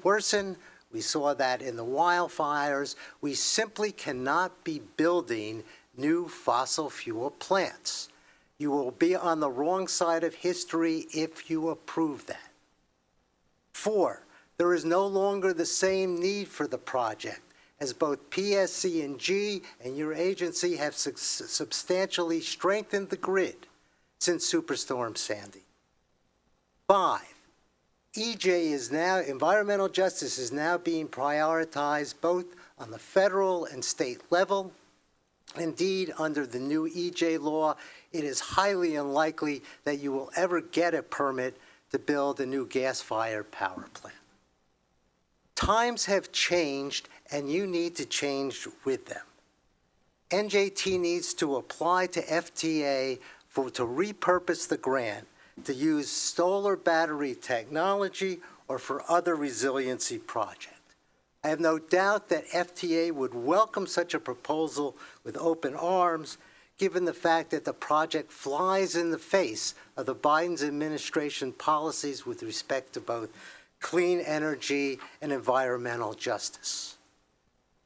worsen. We saw that in the wildfires. We simply cannot be building new fossil fuel plants. You will be on the wrong side of history if you approve that. 4, There is no longer the same need for the project, as both PSC&G and your agency have substantially strengthened the grid since Superstorm Sandy. 5, environmental justice is now being prioritized both on the federal and state level. Indeed, under the new EJ law, it is highly unlikely that you will ever get a permit to build a new gas-fired power plant. Times have changed, and you need to change with them. NJT needs to apply to FTA to repurpose the grant to use solar battery technology or for other resiliency projects. I have no doubt that FTA would welcome such a proposal with open arms, given the fact that the project flies in the face of the Biden administration policies with respect to both clean energy and environmental justice.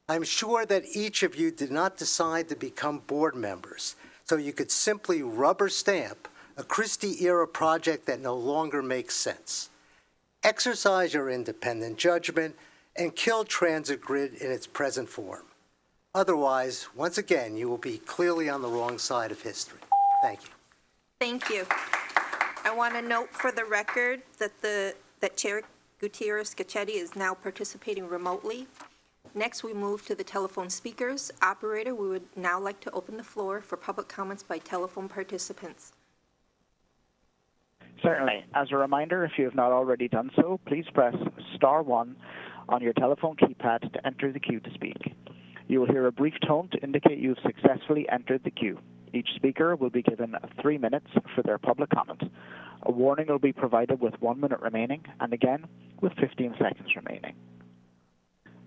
I'm sure that each of you did not decide to become board members so you could simply rubber stamp a Christie-era project that no longer makes sense. Exercise your independent judgment and kill Transit Grid in its present form. Otherwise, once again, you will be clearly on the wrong side of history. Thank you. Thank you. I want to note for the record that Chair Gutierrez-Scacchetti is now participating remotely. Next, we move to the telephone speakers. Operator, we would now like to open the floor for public comments by telephone participants. Certainly. As a reminder, if you have not already done so, please press *1 on your telephone keypad to enter the queue to speak. You will hear a brief tone to indicate you have successfully entered the queue. Each speaker will be given 3 minutes for their public comment. A warning will be provided with 1 minute remaining, and again with 15 seconds remaining.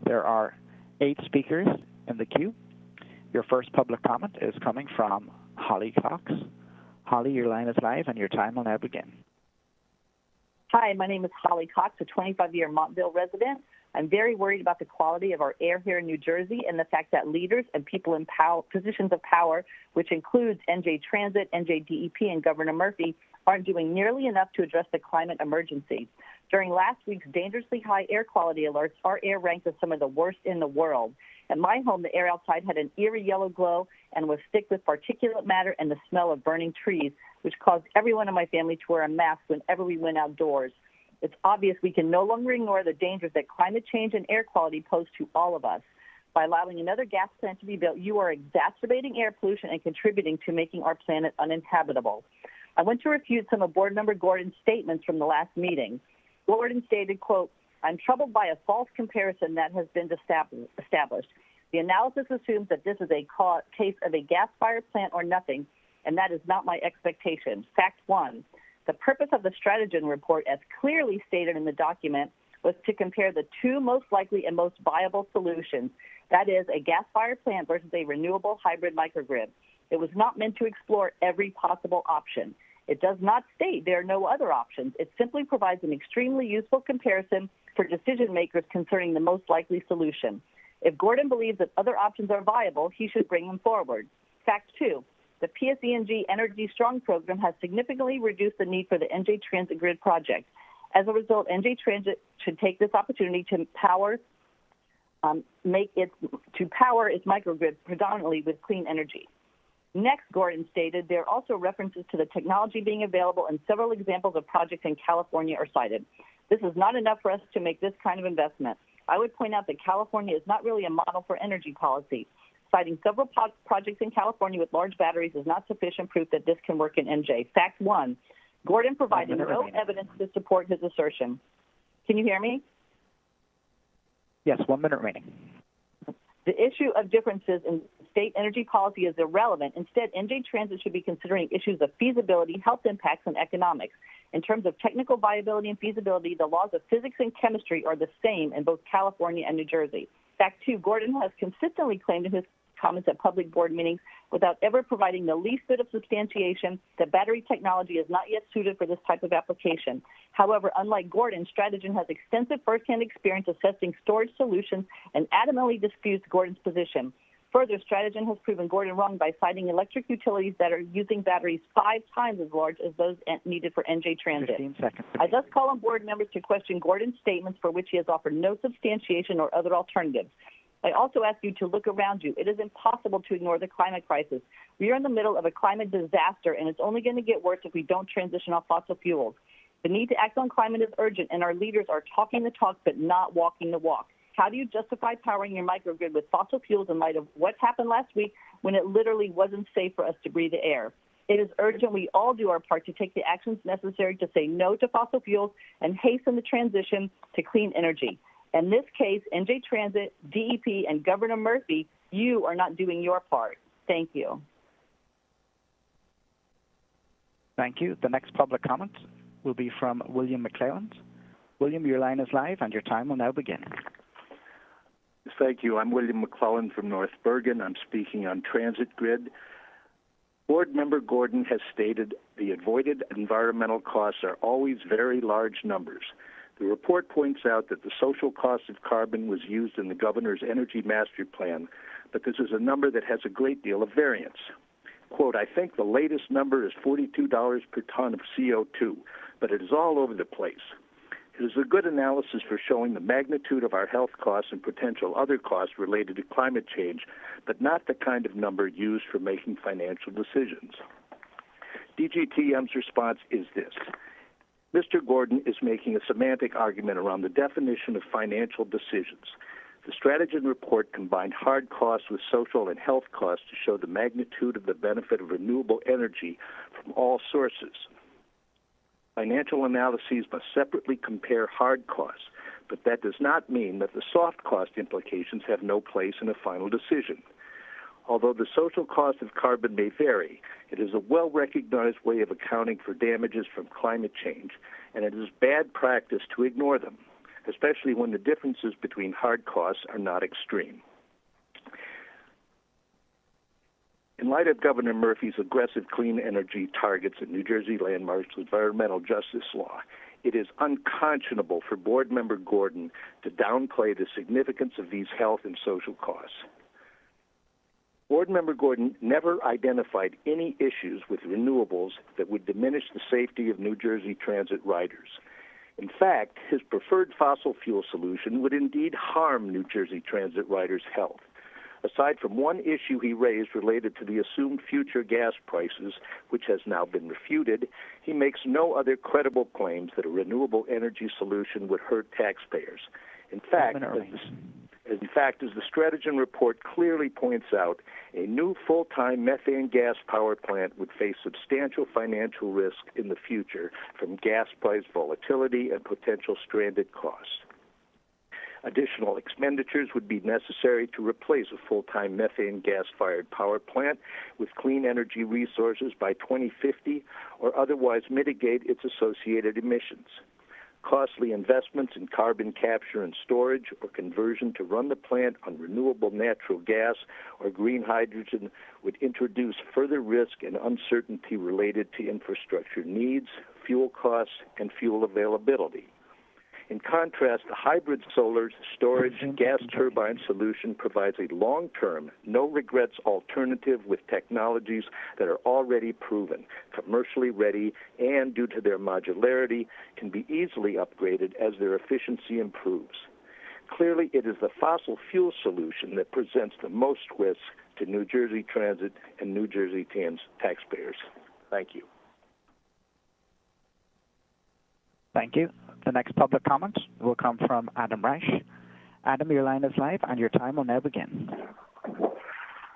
There are 8 speakers in the queue. Your first public comment is coming from Holly Cox. Holly, your line is live and your time will now begin. Hi, my name is Holly Cox, a 25-year Montville resident. I'm very worried about the quality of our air here in New Jersey and the fact that leaders and people in positions of power, which includes NJ Transit, NJ DEP, and Governor Murphy, aren't doing nearly enough to address the climate emergency. During last week's dangerously high air quality alerts, our air ranked as some of the worst in the world. At my home, the air outside had an eerie yellow glow and was thick with particulate matter and the smell of burning trees, which caused everyone in my family to wear a mask whenever we went outdoors. It's obvious we can no longer ignore the dangers that climate change and air quality pose to all of us. By allowing another gas plant to be built, you are exacerbating air pollution and contributing to making our planet uninhabitable. I want to refute some of Board Member Gordon's statements from the last meeting. Gordon stated, quote, "I'm troubled by a false comparison that has been established. The analysis assumes that this is a case of a gas-fired plant or nothing, and that is not my expectation. Fact 1, the purpose of the Stratogen report, as clearly stated in the document, was to compare the 2 most likely and most viable solutions, that is, a gas-fired plant versus a renewable hybrid microgrid. It was not meant to explore every possible option. It does not state there are no other options. It simply provides an extremely useful comparison for decision makers concerning the most likely solution. If Gordon believes that other options are viable, he should bring them forward. Fact 2, the PSE&G Energy Strong program has significantly reduced the need for the NJ Transit Grid project. As a result, NJ Transit should take this opportunity to power its microgrid predominantly with clean energy. Next, Gordon stated, there are also references to the technology being available, and several examples of projects in California are cited. This is not enough for us to make this kind of investment. I would point out that California is not really a model for energy policy. Citing several projects in California with large batteries is not sufficient proof that this can work in NJ. Fact 1, Gordon provided no evidence to support his assertion. Can you hear me? Yes, 1 minute remaining. The issue of differences in state energy policy is irrelevant. Instead, NJ Transit should be considering issues of feasibility, health impacts, and economics. In terms of technical viability and feasibility, the laws of physics and chemistry are the same in both California and New Jersey. Fact 2, Gordon has consistently claimed in his comments at public board meetings without ever providing the least bit of substantiation that battery technology is not yet suited for this type of application. However, unlike Gordon, Stratogen has extensive firsthand experience assessing storage solutions and adamantly disputes Gordon's position. Further, Strategen has proven Gordon wrong by citing electric utilities that are using batteries 5 times as large as those needed for NJ Transit. 15 seconds. I thus call on board members to question Gordon's statements for which he has offered no substantiation or other alternatives. I also ask you to look around you. It is impossible to ignore the climate crisis. We are in the middle of a climate disaster, and it's only going to get worse if we don't transition off fossil fuels. The need to act on climate is urgent, and our leaders are talking the talk but not walking the walk. How do you justify powering your microgrid with fossil fuels in light of what happened last week when it literally wasn't safe for us to breathe the air? It is urgent we all do our part to take the actions necessary to say no to fossil fuels and hasten the transition to clean energy. In this case, NJ Transit, DEP, and Governor Murphy, you are not doing your part. Thank you. Thank you. The next public comment will be from William McClelland. William, your line is live, and your time will now begin. Thank you. I'm William McClellan from North Bergen. I'm speaking on Transit Grid. Board Member Gordon has stated the avoided environmental costs are always very large numbers. The report points out that the social cost of carbon was used in the governor's energy master plan, but this is a number that has a great deal of variance. Quote, I think the latest number is $42 per ton of CO2, but it is all over the place. It is a good analysis for showing the magnitude of our health costs and potential other costs related to climate change, but not the kind of number used for making financial decisions. DGTM's response is this. Mr. Gordon is making a semantic argument around the definition of financial decisions. The Strategen report combined hard costs with social and health costs to show the magnitude of the benefit of renewable energy from all sources. Financial analyses must separately compare hard costs, but that does not mean that the soft cost implications have no place in a final decision. Although the social cost of carbon may vary, it is a well-recognized way of accounting for damages from climate change, and it is bad practice to ignore them, especially when the differences between hard costs are not extreme. In light of Governor Murphy's aggressive clean energy targets and New Jersey Landmark's environmental justice law, it is unconscionable for Board Member Gordon to downplay the significance of these health and social costs. Board Member Gordon never identified any issues with renewables that would diminish the safety of New Jersey Transit riders. In fact, his preferred fossil fuel solution would indeed harm New Jersey Transit riders' health. Aside from one issue he raised related to the assumed future gas prices, which has now been refuted, he makes no other credible claims that a renewable energy solution would hurt taxpayers. In fact, as the Strategen report clearly points out, a new full-time methane gas power plant would face substantial financial risk in the future from gas price volatility and potential stranded costs. Additional expenditures would be necessary to replace a full-time methane gas-fired power plant with clean energy resources by 2050 or otherwise mitigate its associated emissions. Costly investments in carbon capture and storage or conversion to run the plant on renewable natural gas or green hydrogen would introduce further risk and uncertainty related to infrastructure needs, fuel costs, and fuel availability. In contrast, the hybrid solar storage gas turbine solution provides a long-term, no-regrets alternative with technologies that are already proven, commercially ready, and due to their modularity, can be easily upgraded as their efficiency improves. Clearly, it is the fossil fuel solution that presents the most risk to New Jersey Transit and New Jersey taxpayers. Thank you. Thank you. The next public comment will come from Adam Reich. Adam, your line is live, and your time will now begin.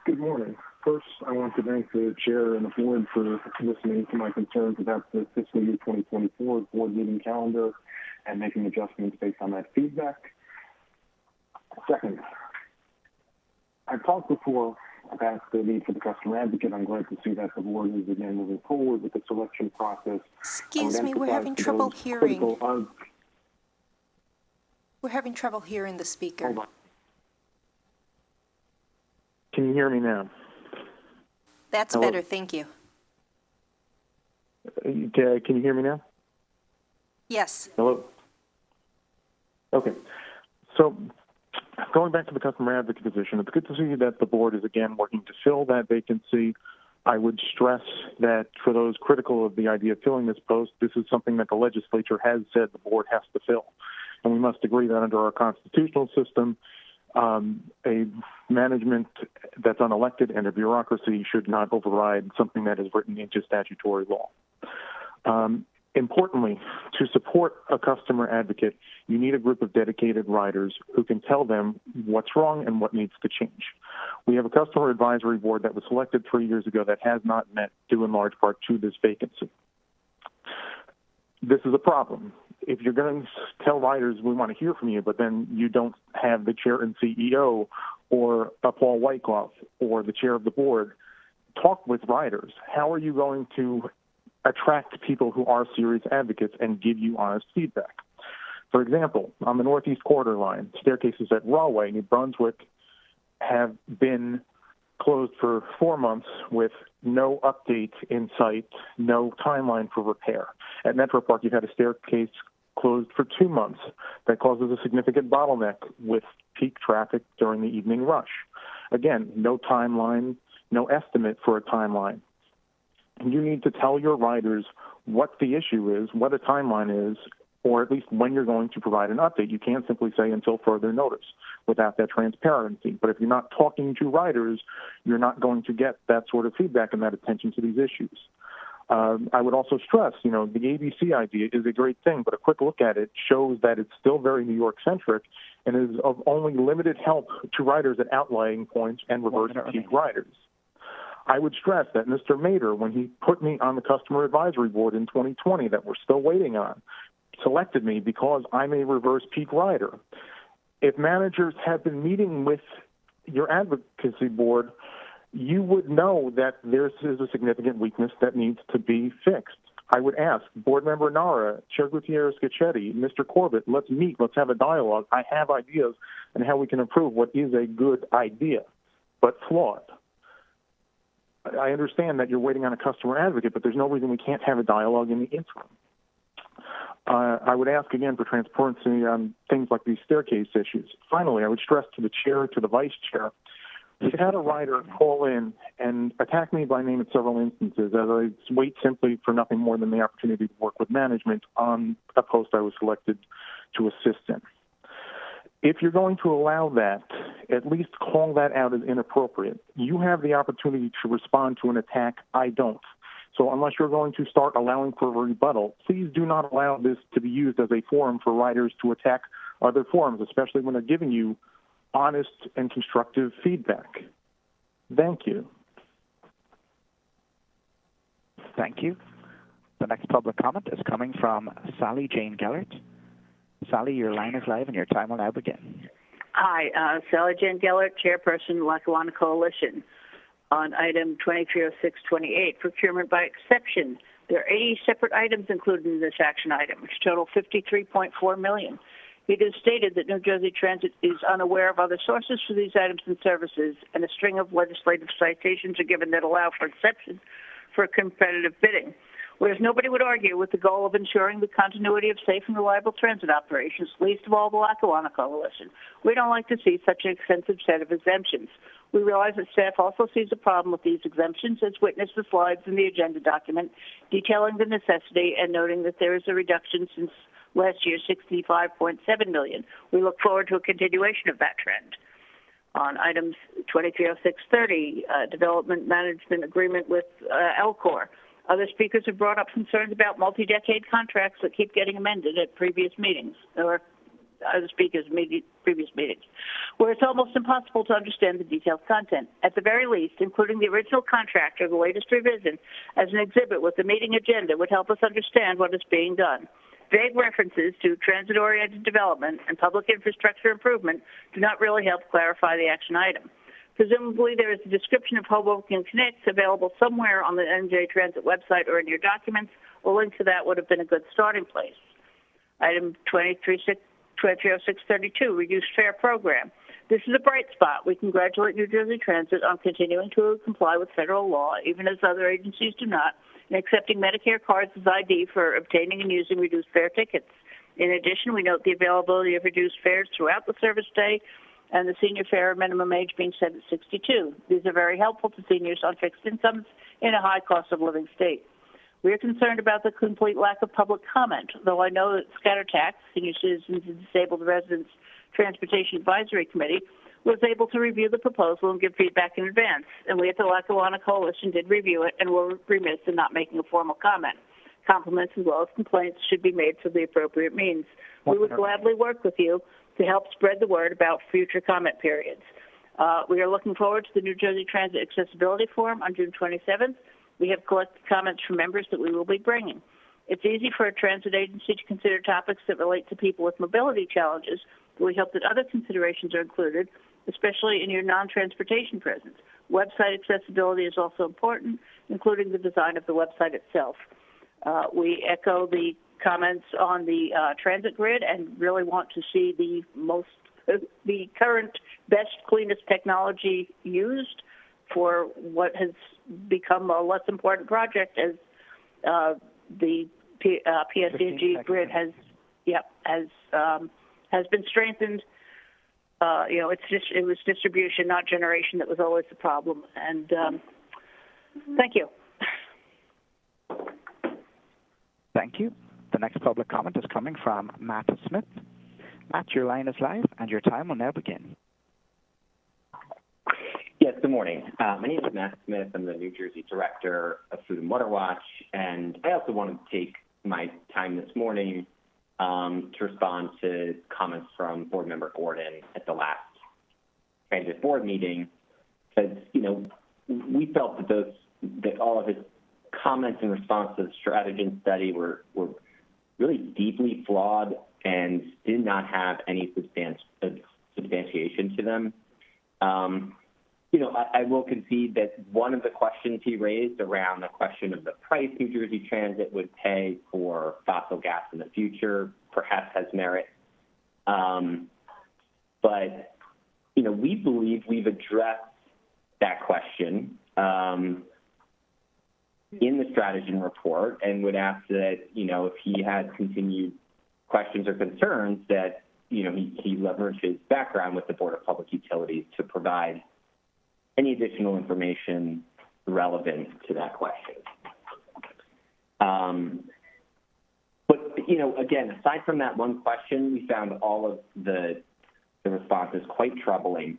Good morning. First, I want to thank the chair and the board for listening to my concerns about the fiscal year 2024 board meeting calendar and making adjustments based on that feedback. Second, I've talked before about the need for the customer advocate. I'm glad to see that the board is again moving forward with the selection process. Excuse me, we're having trouble hearing. We're having trouble hearing the speaker. Hold on. Can you hear me now? That's Hello? better, thank you. Can you hear me now? Yes. Hello? Okay. So I've going back to the customer advocate position, it's good to see that the board is again working to fill that vacancy. I would stress that for those critical of the idea of filling this post, this is something that the legislature has said the board has to fill. And we must agree that under our constitutional system, a management that's unelected and a bureaucracy should not override something that is written into statutory law. Importantly, to support a customer advocate, you need a group of dedicated riders who can tell them what's wrong and what needs to change. We have a customer advisory board that was selected 3 years ago that has not met, due in large part to this vacancy. This is a problem. If you're going to tell riders we want to hear from you, but then you don't have the chair and CEO or a Paul Wyckoff or the chair of the board talk with riders, how are you going to attract people who are serious advocates and give you honest feedback? For example, on the Northeast Corridor line, staircases at Rahway, New Brunswick, have been closed for 4 months with no update in sight, no timeline for repair. At Metro Park, you've had a staircase closed for 2 months. That causes a significant bottleneck with peak traffic during the evening rush. Again, no timeline, no estimate for a timeline. And you need to tell your riders what the issue is, what a timeline is, or at least when you're going to provide an update. You can't simply say until further notice without that transparency. But if you're not talking to riders, you're not going to get that sort of feedback and that attention to these issues. I would also stress, the ABC idea is a great thing, but a quick look at it shows that it's still very New York-centric and is of only limited help to riders at outlying points and reverse peak riders. I would stress that Mr. Mader, when he put me on the customer advisory board in 2020 that we're still waiting on, selected me because I'm a reverse peak rider. If managers had been meeting with your advocacy board, you would know that there is a significant weakness that needs to be fixed. I would ask Board Member Nara, Chair Gutierrez-Gichetti, Mr. Corbett, let's meet, let's have a dialogue. I have ideas on how we can improve what is a good idea, but flawed. I understand that you're waiting on a customer advocate, but there's no reason we can't have a dialogue in the interim. I would ask again for transparency on things like these staircase issues. Finally, I would stress to the chair, to the vice chair, we've had a rider call in and attack me by name at several instances as I wait simply for nothing more than the opportunity to work with management on a post I was selected to assist in. If you're going to allow that, at least call that out as inappropriate. You have the opportunity to respond to an attack. I don't. So unless you're going to start allowing for a rebuttal, please do not allow this to be used as a forum for riders to attack other forums, especially when they're giving you honest and constructive feedback. Thank you. Thank you. The next public comment is coming from Sally Jane Gellert. Sally, your line is live and your time will now begin. Hi, Sally Jane Gellert, Chairperson, Lackawanna Coalition. On item 230628, procurement by exception. There are 80 separate items included in this action item, which total $53.4 million. It is stated that New Jersey Transit is unaware of other sources for these items and services, and a string of legislative citations are given that allow for exceptions for competitive bidding. Whereas nobody would argue with the goal of ensuring the continuity of safe and reliable transit operations, least of all the Lackawanna Coalition. We don't like to see such an extensive set of exemptions. We realize that staff also sees a problem with these exemptions, as witnessed the slides in the agenda document detailing the necessity and noting that there is a reduction since last year's $65.7 million. We look forward to a continuation of that trend. On items 230630, development management agreement with Elcor. Other speakers have brought up concerns about multi-decade contracts that keep getting amended at previous meetings, or other speakers' previous meetings, where it's almost impossible to understand the detailed content. At the very least, including the original contract or the latest revision as an exhibit with the meeting agenda would help us understand what is being done. Vague references to transit-oriented development and public infrastructure improvement do not really help clarify the action item. Presumably, there is a description of Hoboken Connect available somewhere on the NJ Transit website or in your documents. A link to that would have been a good starting place. Item 230632, reduced fare program. This is a bright spot. We congratulate New Jersey Transit on continuing to comply with federal law, even as other agencies do not, and accepting Medicare cards as ID for obtaining and using reduced fare tickets. In addition, we note the availability of reduced fares throughout the service day and the senior fare minimum age being set at 62. These are very helpful to seniors on fixed incomes in a high cost of living state. We are concerned about the complete lack of public comment, though I know that ScatterTAC, Senior Citizens and Disabled Residents Transportation Advisory Committee, was able to review the proposal and give feedback in advance. And we at the Lackawanna Coalition did review it and were remiss in not making a formal comment. Compliments as well as complaints should be made through the appropriate means. We would gladly work with you to help spread the word about future comment periods. We are looking forward to the New Jersey Transit Accessibility Forum on June 27th. We have collected comments from members that we will be bringing. It's easy for a transit agency to consider topics that relate to people with mobility challenges, but we hope that other considerations are included, especially in your non-transportation presence. Website accessibility is also important, including the design of the website itself. We echo the comments on the transit grid and really want to see the current best, cleanest technology used for what has become a less important project as the PSEG grid has been strengthened. It was distribution, not generation, that was always the problem. And thank you. Thank you. The next public comment is coming from Matt Smith. Matt, your line is live, and your time will now begin. Yes, good morning. My name is Matt Smith. I'm the New Jersey Director of Food and Water Watch, and I also wanted to take my time this morning to respond to comments from Board Member Gordon at the last Transit Board meeting, because, we felt that all of his comments in response to the Strategy study were really deeply flawed and did not have any substantiation to them. I will concede that one of the questions he raised around the question of the price New Jersey Transit would pay for fossil gas in the future perhaps has merit. But, we believe we've addressed that question in the strategy report, and would ask that, if he had continued questions or concerns, that, he leverage his background with the Board of Public Utilities to provide any additional information relevant to that question. But, again, aside from that one question, we found all of the responses quite troubling.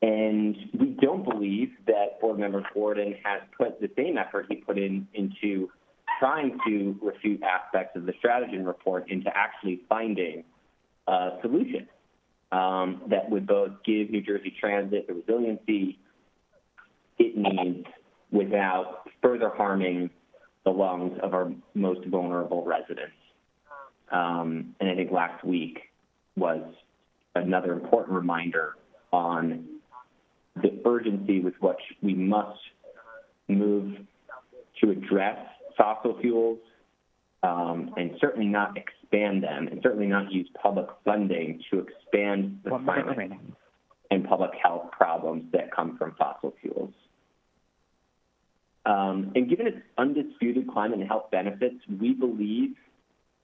And we don't believe that Board Member Gordon has put the same effort he put into trying to refute aspects of the strategy report into actually finding a solution that would both give New Jersey Transit the resiliency it needs without further harming the lungs of our most vulnerable residents. And I think last week was another important reminder on the urgency with which we must move to address fossil fuels, and certainly not expand them, and certainly not use public funding to expand the climate and public health problems that come from fossil fuels. And given its undisputed climate and health benefits, we believe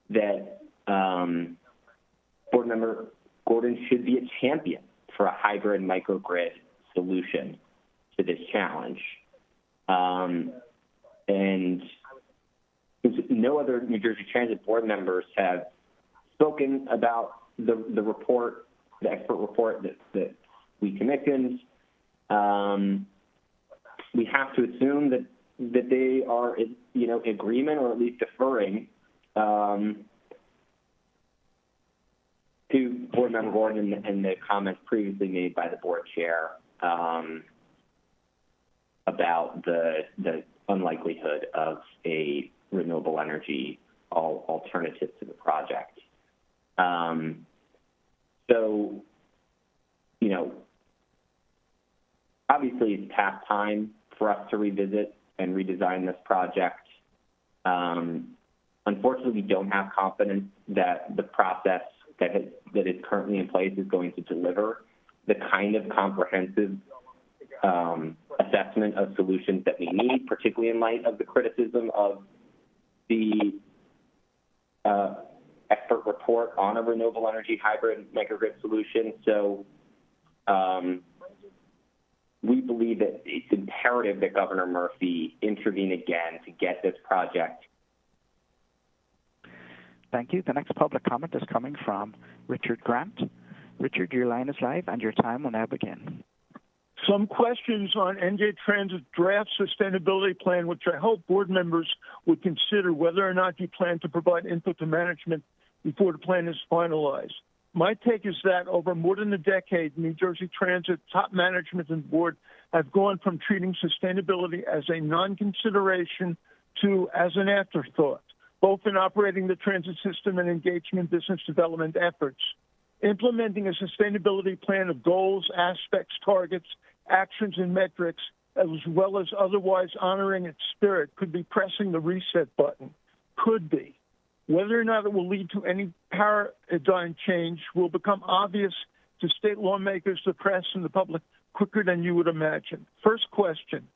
that Board Member Gordon should be a champion for a hybrid microgrid solution to this challenge. And no other New Jersey Transit board members have spoken about the report, the expert report that we commissioned. We have to assume that they are, in agreement or at least deferring to Board Member Gordon and the comments previously made by the board chair about the unlikelihood of a renewable energy alternative to the project. So, obviously it's past time for us to revisit and redesign this project. Unfortunately, we don't have confidence that the process that is currently in place is going to deliver the kind of comprehensive assessment of solutions that we need, particularly in light of the criticism of the expert report on a renewable energy hybrid microgrid solution. So we believe that it's imperative that Governor Murphy intervene again to get this project. Thank you. The next public comment is coming from Richard Grant. Richard, your line is live and your time will now begin. Some questions on NJ Transit's draft sustainability plan, which I hope board members would consider whether or not you plan to provide input to management before the plan is finalized. My take is that over more than a decade, New Jersey Transit top management and board have gone from treating sustainability as a non-consideration to as an afterthought, both in operating the transit system and engagement business development efforts. Implementing a sustainability plan of goals, aspects, targets, actions, and metrics, as well as otherwise honoring its spirit, could be pressing the reset button. Could be. Whether or not it will lead to any paradigm change will become obvious to state lawmakers, the press, and the public quicker than you would imagine. First question,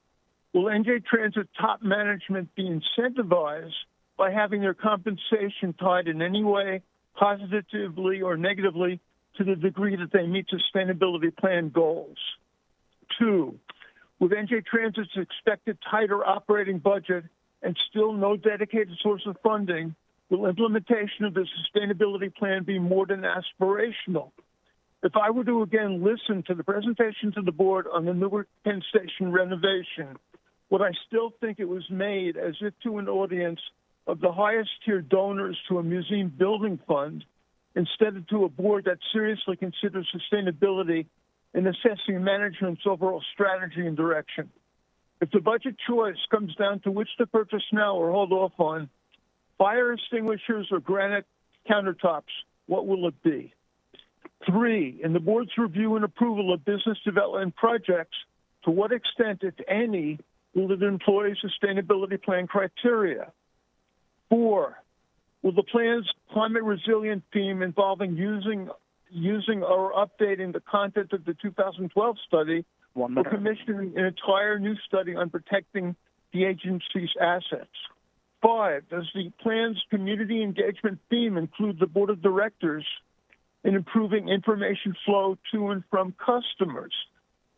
will NJ Transit top management be incentivized by having their compensation tied in any way, positively or negatively, to the degree that they meet sustainability plan goals? 2, with NJ Transit's expected tighter operating budget and still no dedicated source of funding, will implementation of the sustainability plan be more than aspirational? If I were to again listen to the presentation to the board on the Newark Penn Station renovation, would I still think it was made as if to an audience of the highest tier donors to a museum building fund instead of to a board that seriously considers sustainability in assessing management's overall strategy and direction? If the budget choice comes down to which to purchase now or hold off on, fire extinguishers or granite countertops, what will it be? 3, in the board's review and approval of business development projects, to what extent, if any, will it employ sustainability plan criteria? 4, will the plan's climate resilient theme involving using or updating the content of the 2012 study or commissioning an entire new study on protecting the agency's assets? 5, does the plan's community engagement theme include the board of directors in improving information flow to and from customers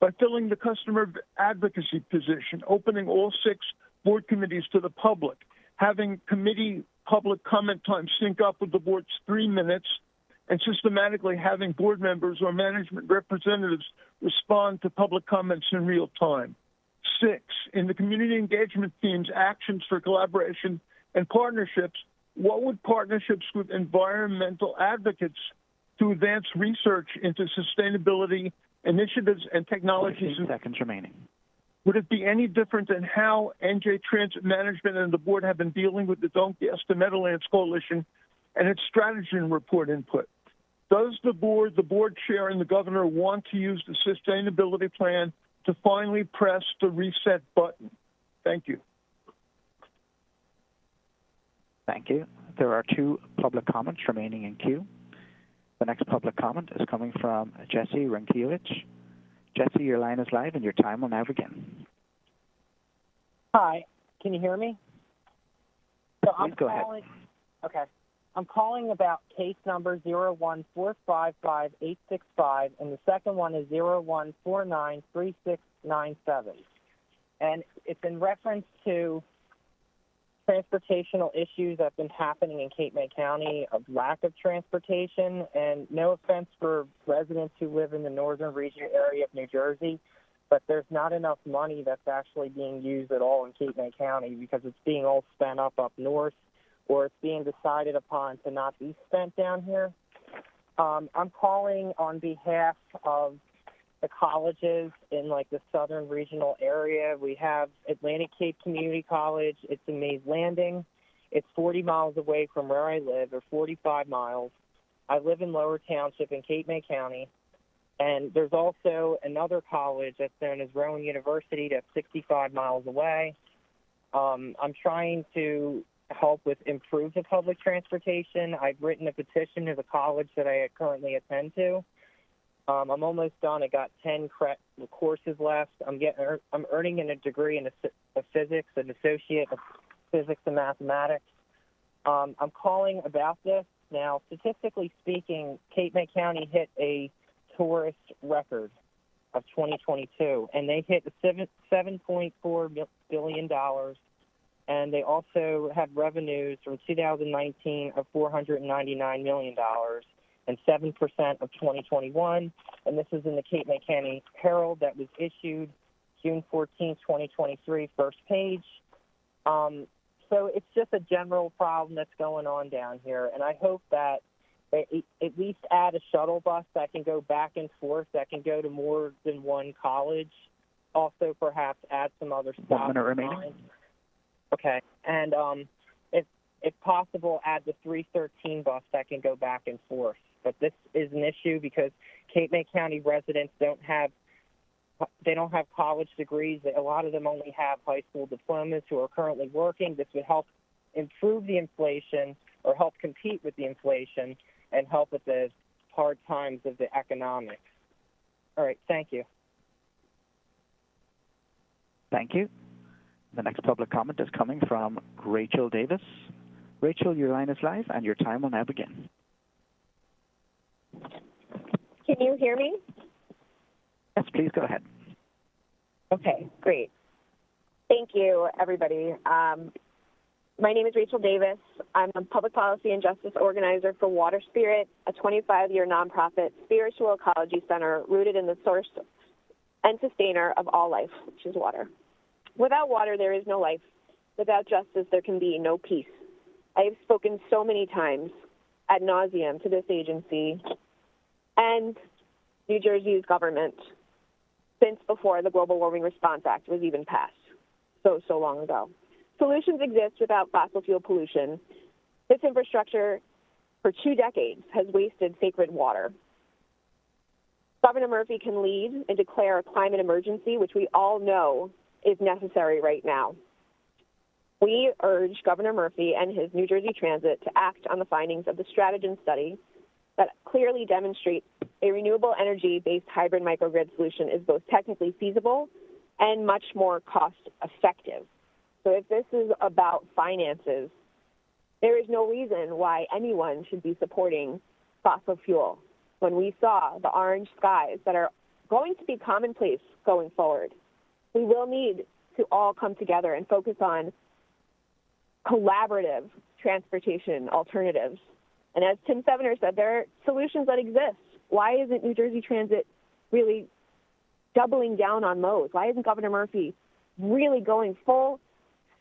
by filling the customer advocacy position, opening all 6 board committees to the public, having committee public comment time sync up with the board's 3 minutes, and systematically having board members or management representatives respond to public comments in real time? 6, in the community engagement theme's actions for collaboration and partnerships, what would partnerships with environmental advocates to advance research into sustainability initiatives and technologies? 15 seconds remaining. Would it be any different than how NJ Transit Management and the board have been dealing with the Don't Gas the Meadowlands Coalition and its strategy and report input? Does the board chair, and the governor want to use the sustainability plan to finally press the reset button? Thank you. Thank you. There are 2 public comments remaining in queue. The next public comment is coming from Jesse Rankiewicz. Jesse, your line is live and your time will now begin. Hi, can you hear me? So Please go ahead. Okay. I'm calling about case number 01455-865, and the second one is 01493697. And it's in reference to transportational issues that have been happening in Cape May County of lack of transportation. And no offense for residents who live in the northern region area of New Jersey, but there's not enough money that's actually being used at all in Cape May County because it's being all spent up north, or it's being decided upon to not be spent down here. I'm calling on behalf of the colleges in like the southern regional area. We have Atlantic Cape Community College. It's in Mays Landing. It's 40 miles away from where I live, or 45 miles. I live in Lower Township in Cape May County. And there's also another college that's known as Rowan University that's 65 miles away. I'm trying to help with improve the public transportation. I've written a petition to the college that I currently attend to. I'm almost done. I got 10 courses left. I'm earning a degree in physics, an associate of physics and mathematics. I'm calling about this Now, statistically speaking, Cape May County hit a tourist record of 2022, and they hit $7.4 billion, and they also have revenues from 2019 of $499 million and 7% of 2021, and this is in the Cape May County Herald that was issued June 14, 2023, first page. So it's just a general problem that's going on down here, and I hope that they at least add a shuttle bus that can go back and forth, that can go to more than one college. Also, perhaps add some other stops. 1 minute remaining. Okay, and if possible, add the 313 bus that can go back and forth. But this is an issue because Cape May County residents don't have college degrees. A lot of them only have high school diplomas who are currently working. This would help improve the inflation or help compete with the inflation and help with the hard times of the economics. All right, thank you. Thank you. The next public comment is coming from Rachel Davis. Rachel, your line is live and your time will now begin. Can you hear me? Yes, please go ahead. Okay, great. Thank you, everybody. My name is Rachel Davis. I'm a public policy and justice organizer for Water Spirit, a 25-year nonprofit spiritual ecology center rooted in the source and sustainer of all life, which is water. Without water, there is no life. Without justice, there can be no peace. I have spoken so many times ad nauseum to this agency and New Jersey's government since before the Global Warming Response Act was even passed, so long ago. Solutions exist without fossil fuel pollution. This infrastructure for 2 decades has wasted sacred water. Governor Murphy can lead and declare a climate emergency, which we all know is necessary right now. We urge Governor Murphy and his New Jersey Transit to act on the findings of the Strategen study that clearly demonstrates a renewable energy-based hybrid microgrid solution is both technically feasible and much more cost-effective. So if this is about finances, there is no reason why anyone should be supporting fossil fuel when we saw the orange skies that are going to be commonplace going forward. We will need to all come together and focus on collaborative transportation alternatives. And as Tim Sevener said, there are solutions that exist. Why isn't New Jersey Transit really doubling down on those? Why isn't Governor Murphy really going full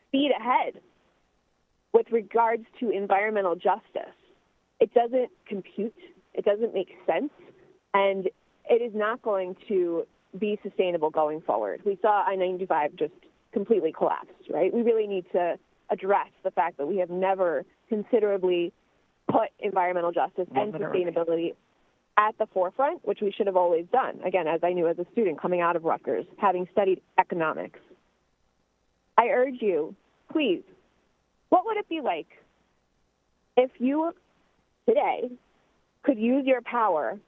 speed ahead with regards to environmental justice? It doesn't compute. It doesn't make sense. And it is not going to be sustainable going forward. We saw I-95 just completely collapse, right? We really need to address the fact that we have never considerably put environmental justice and sustainability at the forefront, which we should have always done. Again, as I knew as a student coming out of Rutgers, having studied economics. I urge you, please, what would it be like if you today could use your power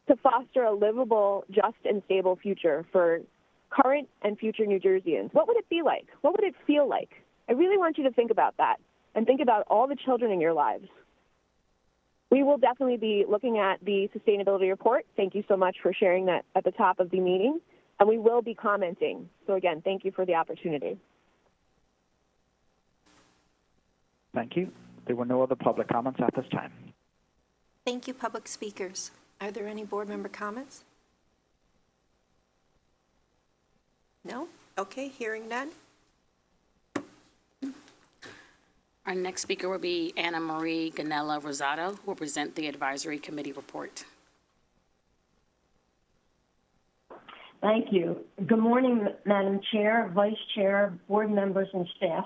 to foster a livable, just, and stable future for current and future New Jerseyans? What would it be like? What would it feel like? I really want you to think about that and think about all the children in your lives. We will definitely be looking at the sustainability report. Thank you so much for sharing that at the top of the meeting. And we will be commenting. So again, thank you for the opportunity. Thank you. There were no other public comments at this time. Thank you, public speakers. Are there any board member comments? No? Okay, hearing none. Our next speaker will be Anna Marie Ganella Rosado, who will present the advisory committee report. Thank you. Good morning, Madam Chair, Vice Chair, board members, and staff.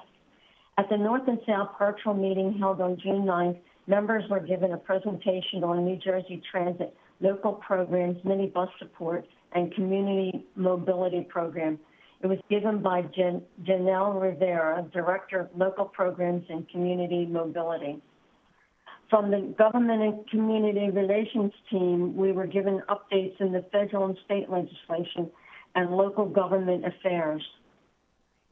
At the North and South virtual meeting held on June 9th, members were given a presentation on New Jersey Transit local programs, minibus support, and community mobility program. It was given by Janelle Rivera, Director of Local Programs and Community Mobility. From the Government and Community Relations team, we were given updates in the federal and state legislation and local government affairs.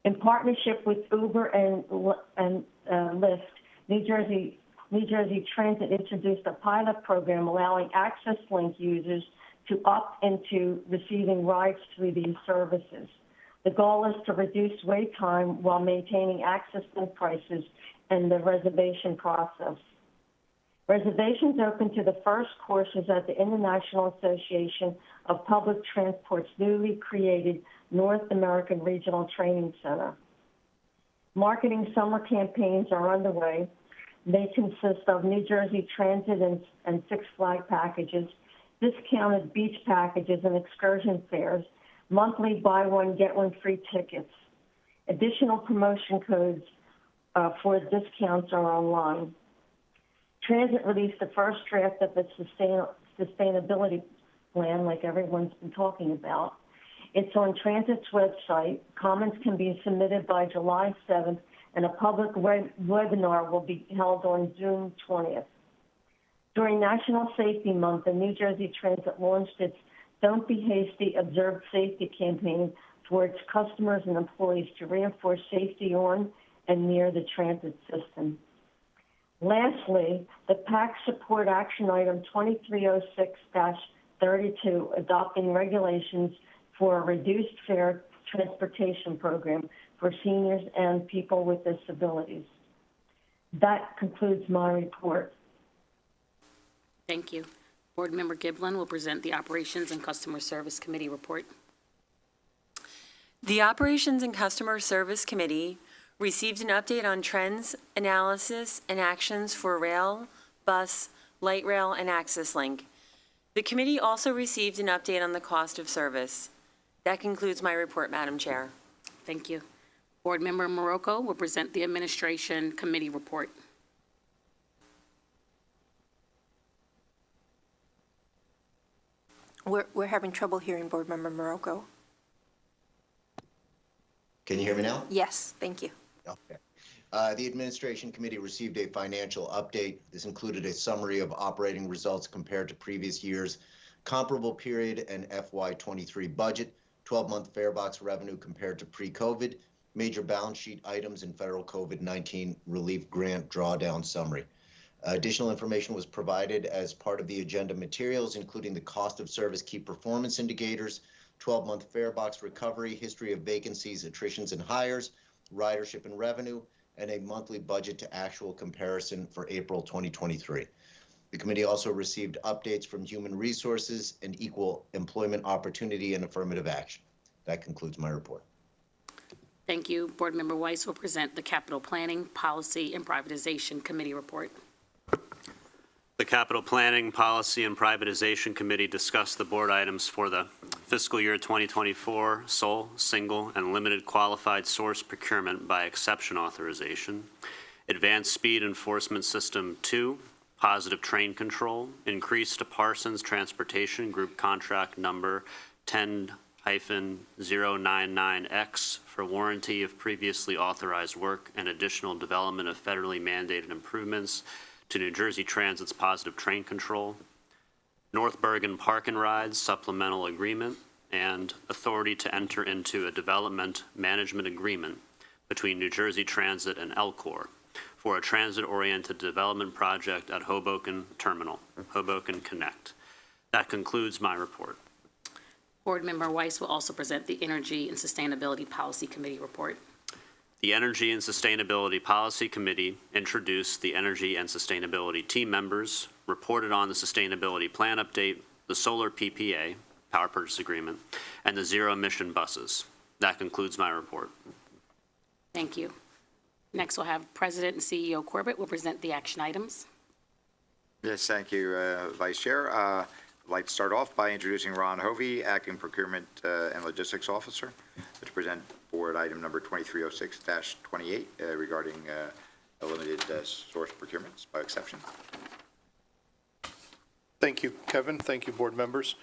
In partnership with Uber and Lyft, New Jersey New Jersey Transit introduced a pilot program allowing Access Link users to opt into receiving rides through these services. The goal is to reduce wait time while maintaining Access Link prices and the reservation process. Reservations open to the first courses at the International Association of Public Transport's newly created North American Regional Training Center. Marketing summer campaigns are underway. They consist of New Jersey Transit and Six Flags packages, discounted beach packages and excursion fares, monthly buy one, get one free tickets. Additional promotion codes for discounts are online. Transit released the first draft of its sustainability plan, like everyone's been talking about. It's on Transit's website. Comments can be submitted by July 7th, and a public webinar will be held on June 20th. During National Safety Month, the New Jersey Transit launched its Don't Be Hasty, Observe Safety campaign for its customers and employees to reinforce safety on and near the transit system. Lastly, the PAC Support Action Item 2306-32, adopting regulations for a reduced fare transportation program for seniors and people with disabilities. That concludes my report. Thank you. Board Member Giblin will present the Operations and Customer Service Committee report. The Operations and Customer Service Committee received an update on trends, analysis, and actions for rail, bus, light rail, and Access Link. The committee also received an update on the cost of service. That concludes my report, Madam Chair. Thank you. Board Member Morocco will present the Administration Committee report. We're having trouble hearing Board Member Morocco. Can you hear me now? Yes, thank you. Okay. The Administration Committee received a financial update. This included a summary of operating results compared to previous years, comparable period and FY23 budget, 12-month fare box revenue compared to pre-COVID, major balance sheet items, and federal COVID-19 relief grant drawdown summary. Additional information was provided as part of the agenda materials, including the cost of service key performance indicators, 12-month fare box recovery, history of vacancies, attritions, and hires, ridership and revenue, and a monthly budget to actual comparison for April 2023. The committee also received updates from Human Resources and Equal Employment Opportunity and Affirmative Action. That concludes my report. Thank you. Board Member Weiss will present the Capital Planning, Policy, and Privatization Committee report. The Capital Planning, Policy, and Privatization Committee discussed the board items for the fiscal year 2024 sole, single, and limited qualified source procurement by exception authorization, Advanced Speed Enforcement System 2, Positive Train Control, increase to Parsons Transportation Group Contract Number 10-099X for warranty of previously authorized work and additional development of federally mandated improvements to New Jersey Transit's Positive Train Control, North Bergen Park and Rides Supplemental Agreement, and authority to enter into a development management agreement between New Jersey Transit and Elcor for a transit-oriented development project at Hoboken Terminal, Hoboken Connect. That concludes my report. Board Member Weiss will also present the Energy and Sustainability Policy Committee report. The Energy and Sustainability Policy Committee introduced the Energy and Sustainability team members, reported on the Sustainability Plan Update, the Solar PPA, Power Purchase Agreement, and the Zero Emission Buses. That concludes my report. Thank you. Next, we'll have President and CEO Corbett will present the action items. Yes, thank you, Vice Chair. I'd like to start off by introducing Ron Hovey, Acting Procurement and Logistics Officer, to present board item number 2306-28 regarding limited source procurements by exception. Thank you, Kevin. Thank you, board members.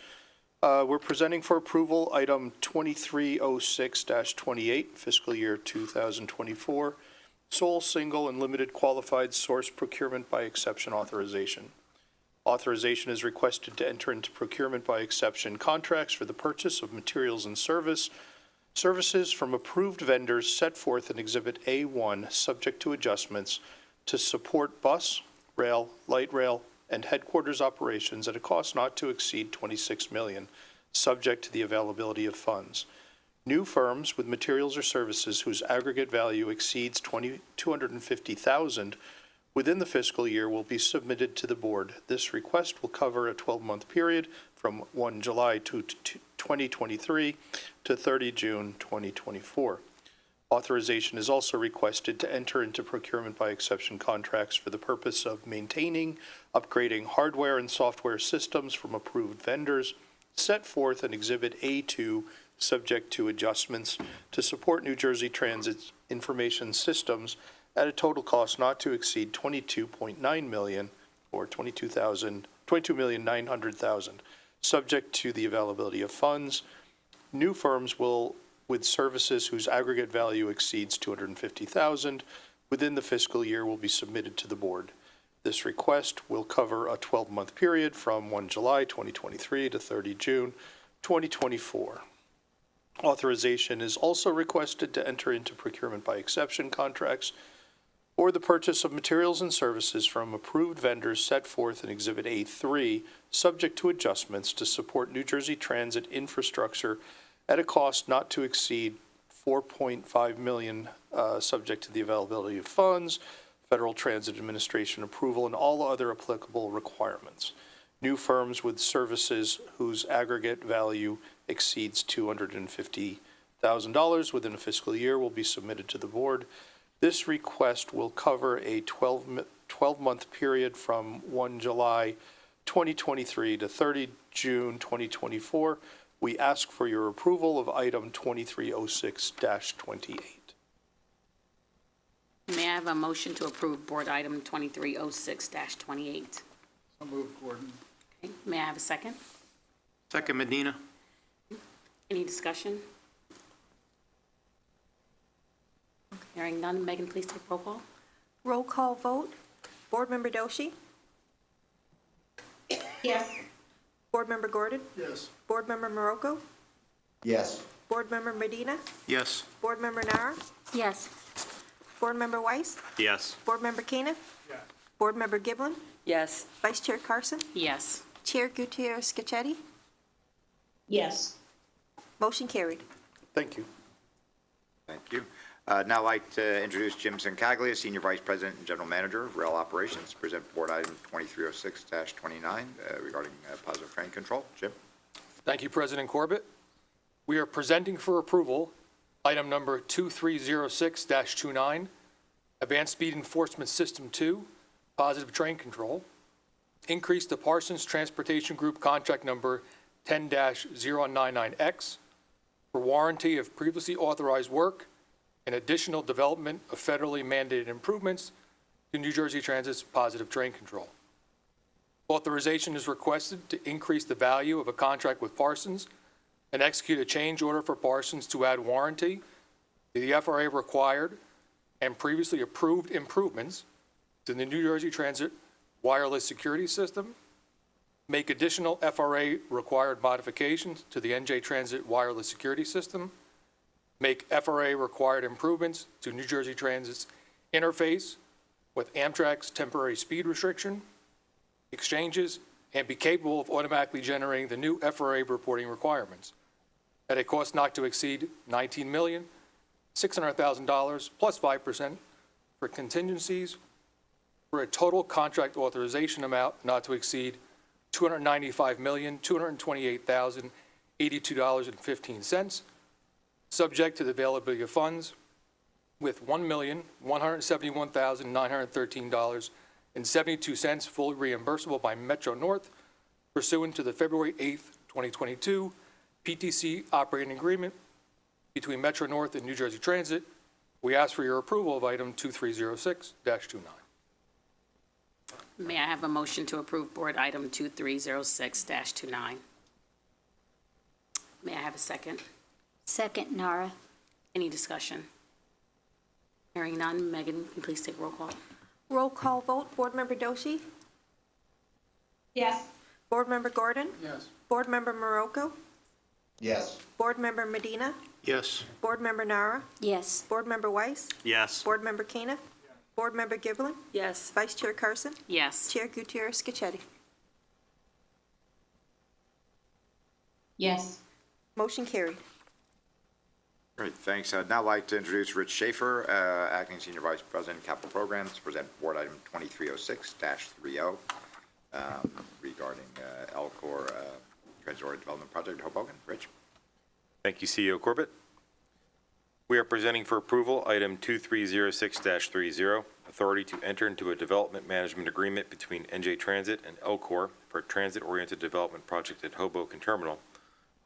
We're presenting for approval item 2306-28, fiscal year 2024, sole, single, and limited qualified source procurement by exception authorization. Authorization is requested to enter into procurement by exception contracts for the purchase of materials and services from approved vendors set forth in Exhibit A1, subject to adjustments, to support bus, rail, light rail, and headquarters operations at a cost not to exceed $26 million, subject to the availability of funds. New firms with materials or services whose aggregate value exceeds $250,000 within the fiscal year will be submitted to the board. This request will cover a 12-month period from 1 July 2023 to 30 June 2024. Authorization is also requested to enter into procurement by exception contracts for the purpose of maintaining, upgrading hardware and software systems from approved vendors set forth in Exhibit A2, subject to adjustments, to support New Jersey Transit's information systems at a total cost not to exceed $22.9 million or $22,900,000, subject to the availability of funds. New firms with services whose aggregate value exceeds $250,000 within the fiscal year will be submitted to the board. This request will cover a 12-month period from 1 July 2023 to 30 June 2024. Authorization is also requested to enter into procurement by exception contracts or the purchase of materials and services from approved vendors set forth in Exhibit A3, subject to adjustments, to support New Jersey Transit infrastructure at a cost not to exceed $4.5 million, subject to the availability of funds, Federal Transit Administration approval, and all other applicable requirements. New firms with services whose aggregate value exceeds $250,000 within a fiscal year will be submitted to the board. This request will cover a 12-month period from 1 July 2023 to 30 June 2024. We ask for your approval of item 2306-28. May I have a motion to approve board item 2306-28? So moved, Gordon. Okay. May I have a second? Second, Medina. Any discussion? Hearing none, Megan, please take roll call. Roll call vote. Board Member Doshi? Yes. Board Member Gordon? Yes. Board Member Morocco? Yes. Board Member Medina? Yes. Board Member Nara? Yes. Board Member Weiss? Yes. Board Member Caniff? Yes. Board Member Giblin? Yes. Vice Chair Carson? Yes. Chair Gutierrez-Scacchetti? Yes. Motion carried. Thank you. Thank you. Now I'd like to introduce Jim Sincaglia, Senior Vice President and General Manager of Rail Operations, present Board Item 2306-29 regarding positive train control. Jim? Thank you, President Corbett. We are presenting for approval item number 2306-29, Advanced Speed Enforcement System 2, Positive Train Control. Increase the Parsons Transportation Group contract number 10-099X for warranty of previously authorized work and additional development of federally mandated improvements to New Jersey Transit's Positive Train Control. Authorization is requested to increase the value of a contract with Parsons and execute a change order for Parsons to add warranty to the FRA required and previously approved improvements to the New Jersey Transit wireless security system, make additional FRA required modifications to the NJ Transit wireless security system, make FRA required improvements to New Jersey Transit's interface with Amtrak's temporary speed restriction, exchanges, and be capable of automatically generating the new FRA reporting requirements at a cost not to exceed $19,600,000 plus 5% for contingencies for a total contract authorization amount not to exceed $295,228,082.15, subject to the availability of funds, with $1,171,913.72 fully reimbursable by Metro North pursuant to the February 8th, 2022 PTC operating agreement between Metro North and New Jersey Transit. We ask for your approval of item 2306-29. May I have a motion to approve board item 2306-29? May I have a second? Second, Nara. Any discussion? Hearing none, Megan, can you please take roll call? Roll call vote. Board Member Doshi? Yes. Board Member Gordon? Yes. Board Member Morocco? Yes. Board Member Medina? Yes. Board Member Nara? Yes. Board Member Weiss? Yes. Board Member Caniff? Board Member Giblin, Yes. Vice Chair Carson, Yes. Chair Gutierrez-Scacchetti. Yes. Motion carried. Great, thanks. I'd now like to introduce Rich Schaefer, Acting Senior Vice President, Capital Programs, to present Board Item 2306-30 regarding LCOR Transit Development Project, Hoboken. Rich? Thank you, CEO Corbett. We are presenting for approval item 2306-30, authority to enter into a development management agreement between NJ Transit and LCOR for a transit-oriented development project at Hoboken Terminal,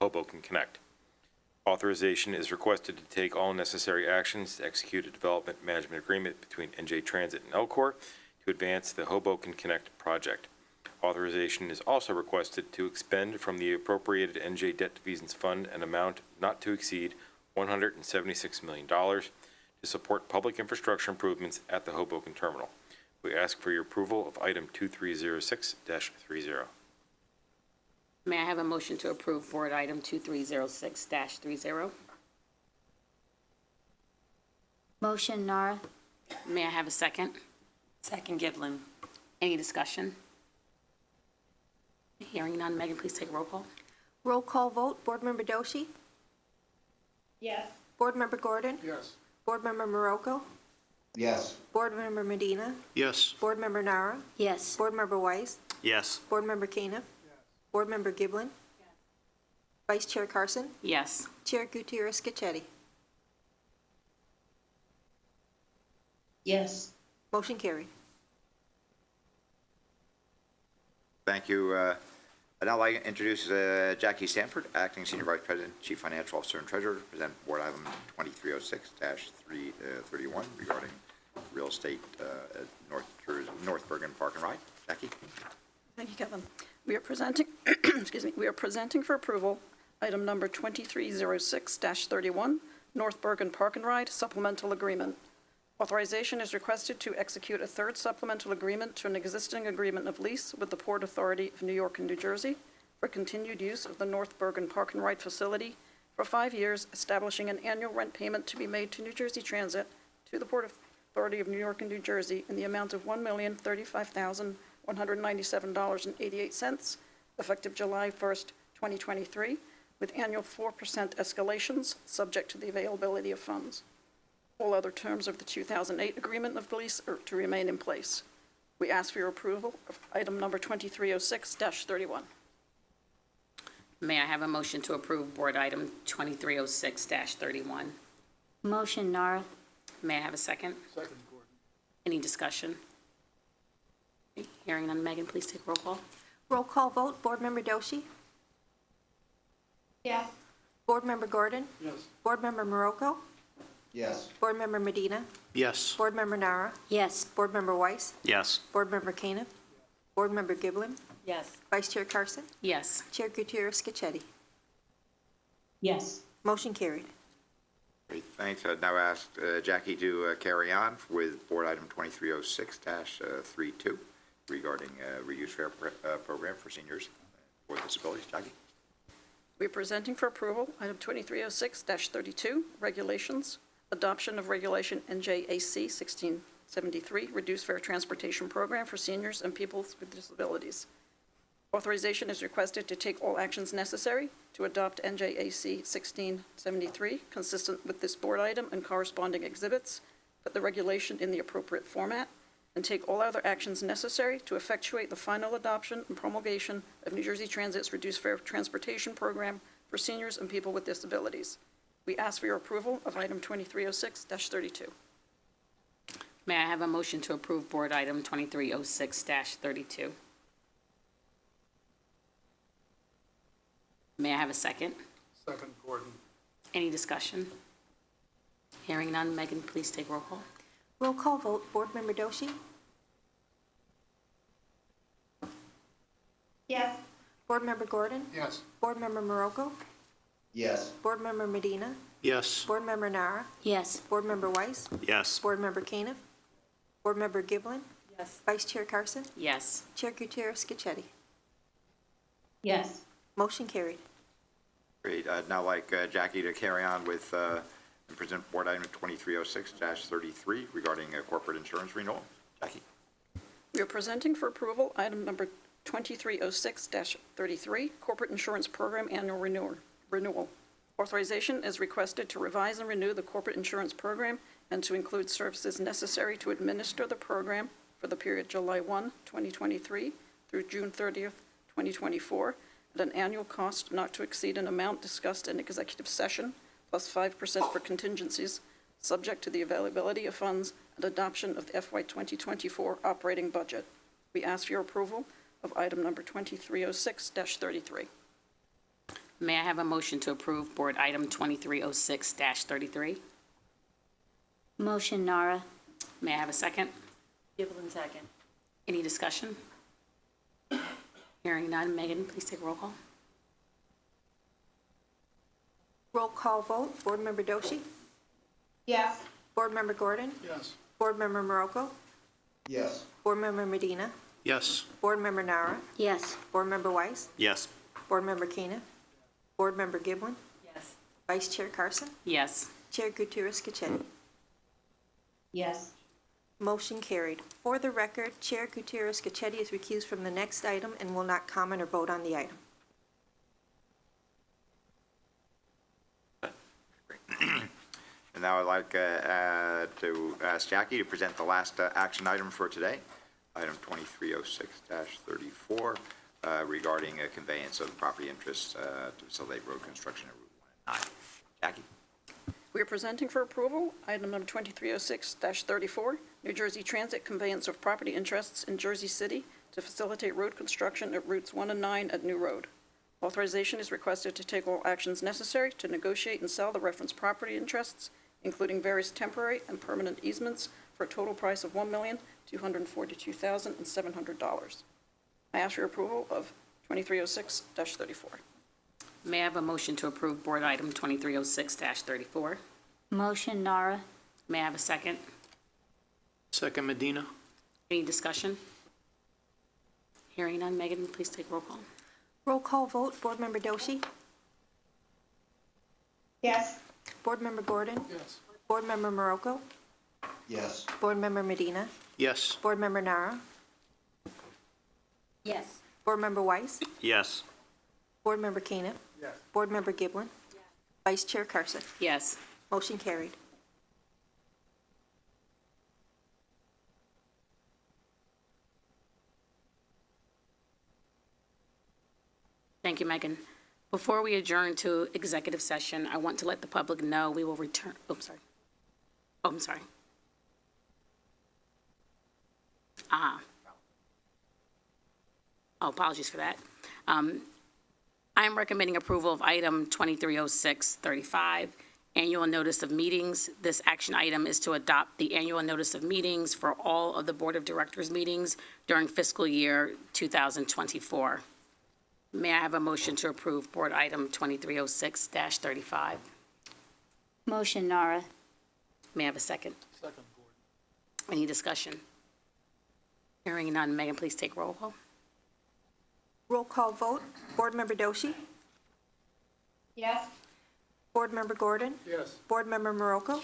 Hoboken Connect. Authorization is requested to take all necessary actions to execute a development management agreement between NJ Transit and LCOR to advance the Hoboken Connect project. Authorization is also requested to expend from the appropriated NJ Debt Defeasance Fund an amount not to exceed $176 million to support public infrastructure improvements at the Hoboken Terminal. We ask for your approval of item 2306-30. May I have a motion to approve Board Item 2306-30? Motion, Nara. May I have a second? Second Giblin. Any discussion? Hearing none, Megan, please take a roll call. Roll call vote, Board Member Doshi, Yes. Board Member Gordon, Yes. Board Member Morocco, Yes. Board Member Medina, Yes. Board Member Nara, Yes. Board Member Weiss, Yes. Board Member Kaniff, Board Member Giblin, Vice Chair Carson, Yes. Chair Gutierrez-Scacchetti. Yes. Motion carried. Thank you. I'd now like to introduce Jackie Sanford, Acting Senior Vice President, Chief Financial Officer, and Treasurer, to present Board Item 2306-31 regarding real estate at North Bergen Park and Ride. Jackie? Thank you, Kevin. We are presenting, excuse me, we are presenting for approval item number 2306-31, North Bergen Park and Ride Supplemental Agreement. Authorization is requested to execute a third supplemental agreement to an existing agreement of lease with the Port Authority of New York and New Jersey for continued use of the North Bergen Park and Ride facility for 5 years, establishing an annual rent payment to be made to New Jersey Transit to the Port Authority of New York and New Jersey in the amount of $1,035,197.88, effective July 1st, 2023, with annual 4% escalations, subject to the availability of funds. All other terms of the 2008 agreement of the lease are to remain in place. We ask for your approval of item number 2306-31. May I have a motion to approve Board Item 2306-31? Motion, Nara. May I have a second? Second, Gordon. Any discussion? Hearing none, Megan, please take roll call. Roll call vote, Board Member Doshi, Yes. Board Member Gordon, Yes. Board Member Morocco, Yes. Board Member Medina, Yes. Board Member Nara, Yes. Board Member Weiss, Yes. Board Member Kaniff, Board Member Giblin, Yes. Vice Chair Carson, Yes. Chair Gutierrez-Scacchetti. Yes. Motion carried. Great, thanks. I'd now ask Jackie to carry on with Board Item 2306-32 regarding reduced fare program for seniors with disabilities. Jackie? We are presenting for approval item 2306-32, regulations, adoption of regulation NJAC 1673, reduced fare transportation program for seniors and people with disabilities. Authorization is requested to take all actions necessary to adopt NJAC 1673, consistent with this board item and corresponding exhibits, put the regulation in the appropriate format, and take all other actions necessary to effectuate the final adoption and promulgation of New Jersey Transit's reduced fare transportation program for seniors and people with disabilities. We ask for your approval of item 2306-32. May I have a motion to approve Board Item 2306-32? May I have a second? Second, Gordon. Any discussion? Hearing none, Megan, please take roll call. Roll call vote, Board Member Doshi, Yes. Board Member Gordon, Yes. Board Member Morocco, Yes. Board Member Medina, Yes. Board Member Nara, Yes. Board Member Weiss, Yes. Board Member Kaniff, Board Member Giblin, Yes. Vice Chair Carson, Yes. Chair Gutierrez-Scacchetti. Yes. Motion carried. Great. I'd now like Jackie to carry on with and present Board Item 2306-33 regarding a corporate insurance renewal. Jackie. We are presenting for approval item number 2306-33, Corporate Insurance Program Annual Renewal. Authorization is requested to revise and renew the corporate insurance program and to include services necessary to administer the program for the period July 1, 2023 through June 30th, 2024, at an annual cost not to exceed an amount discussed in executive session, plus 5% for contingencies, subject to the availability of funds and adoption of the FY 2024 operating budget. We ask for your approval of item number 2306-33. May I have a motion to approve Board Item 2306-33? Motion Nara. May I have a second? Giblin, second. Any discussion? Hearing none. Megan, please take roll call. Roll call vote. Board Member Doshi? Yes. Board Member Gordon? Yes. Board Member Morocco? Yes. Board Member Medina? Yes. Board Member Nara? Yes. Board Member Weiss? Yes. Board Member Keenan? Board Member Giblin? Yes. Vice Chair Carson? Yes. Chair Gutierrez-Cachetti? Yes. Motion carried. For the record, Chair Gutierrez-Cachetti is recused from the next item and will not comment or vote on the item. And now I'd like to ask Jackie to present the last action item for today, item 2306-34, regarding a conveyance of property interests to facilitate road construction at Route 1 and 9. Jackie. We are presenting for approval item number 2306-34, New Jersey Transit conveyance of property interests in Jersey City to facilitate road construction at routes 1 and 9 at New Road. Authorization is requested to take all actions necessary to negotiate and sell the reference property interests, including various temporary and permanent easements, for a total price of $1,242,700. I ask for your approval of 2306-34. May I have a motion to approve Board Item 2306-34? Motion Nara. May I have a second? Second, Medina. Any discussion? Hearing none. Megan, please take roll call. Roll call vote. Board Member Doshi? Yes. Board Member Gordon? Yes. Board Member Morocco? Yes. Board Member Medina? Yes. Board Member Nara? Yes. Board Member Weiss? Yes. Board Member Keenan? Yes. Board Member Giblin? Vice Chair Carson? Yes. Motion carried. Thank you, Megan. Before we adjourn to executive session, I want to let the public know we will return. I'm sorry. Apologies for that. I am recommending approval of item 2306-35, annual notice of meetings. This action item is to adopt the annual notice of meetings for all of the Board of Directors meetings during fiscal year 2024. May I have a motion to approve Board Item 2306-35? Motion Nara. May I have a second? Second, Gordon. Any discussion? Hearing none. Megan, please take roll call. Roll call vote. Board Member Doshi? Yes. Board Member Gordon? Yes. Board Member Morocco?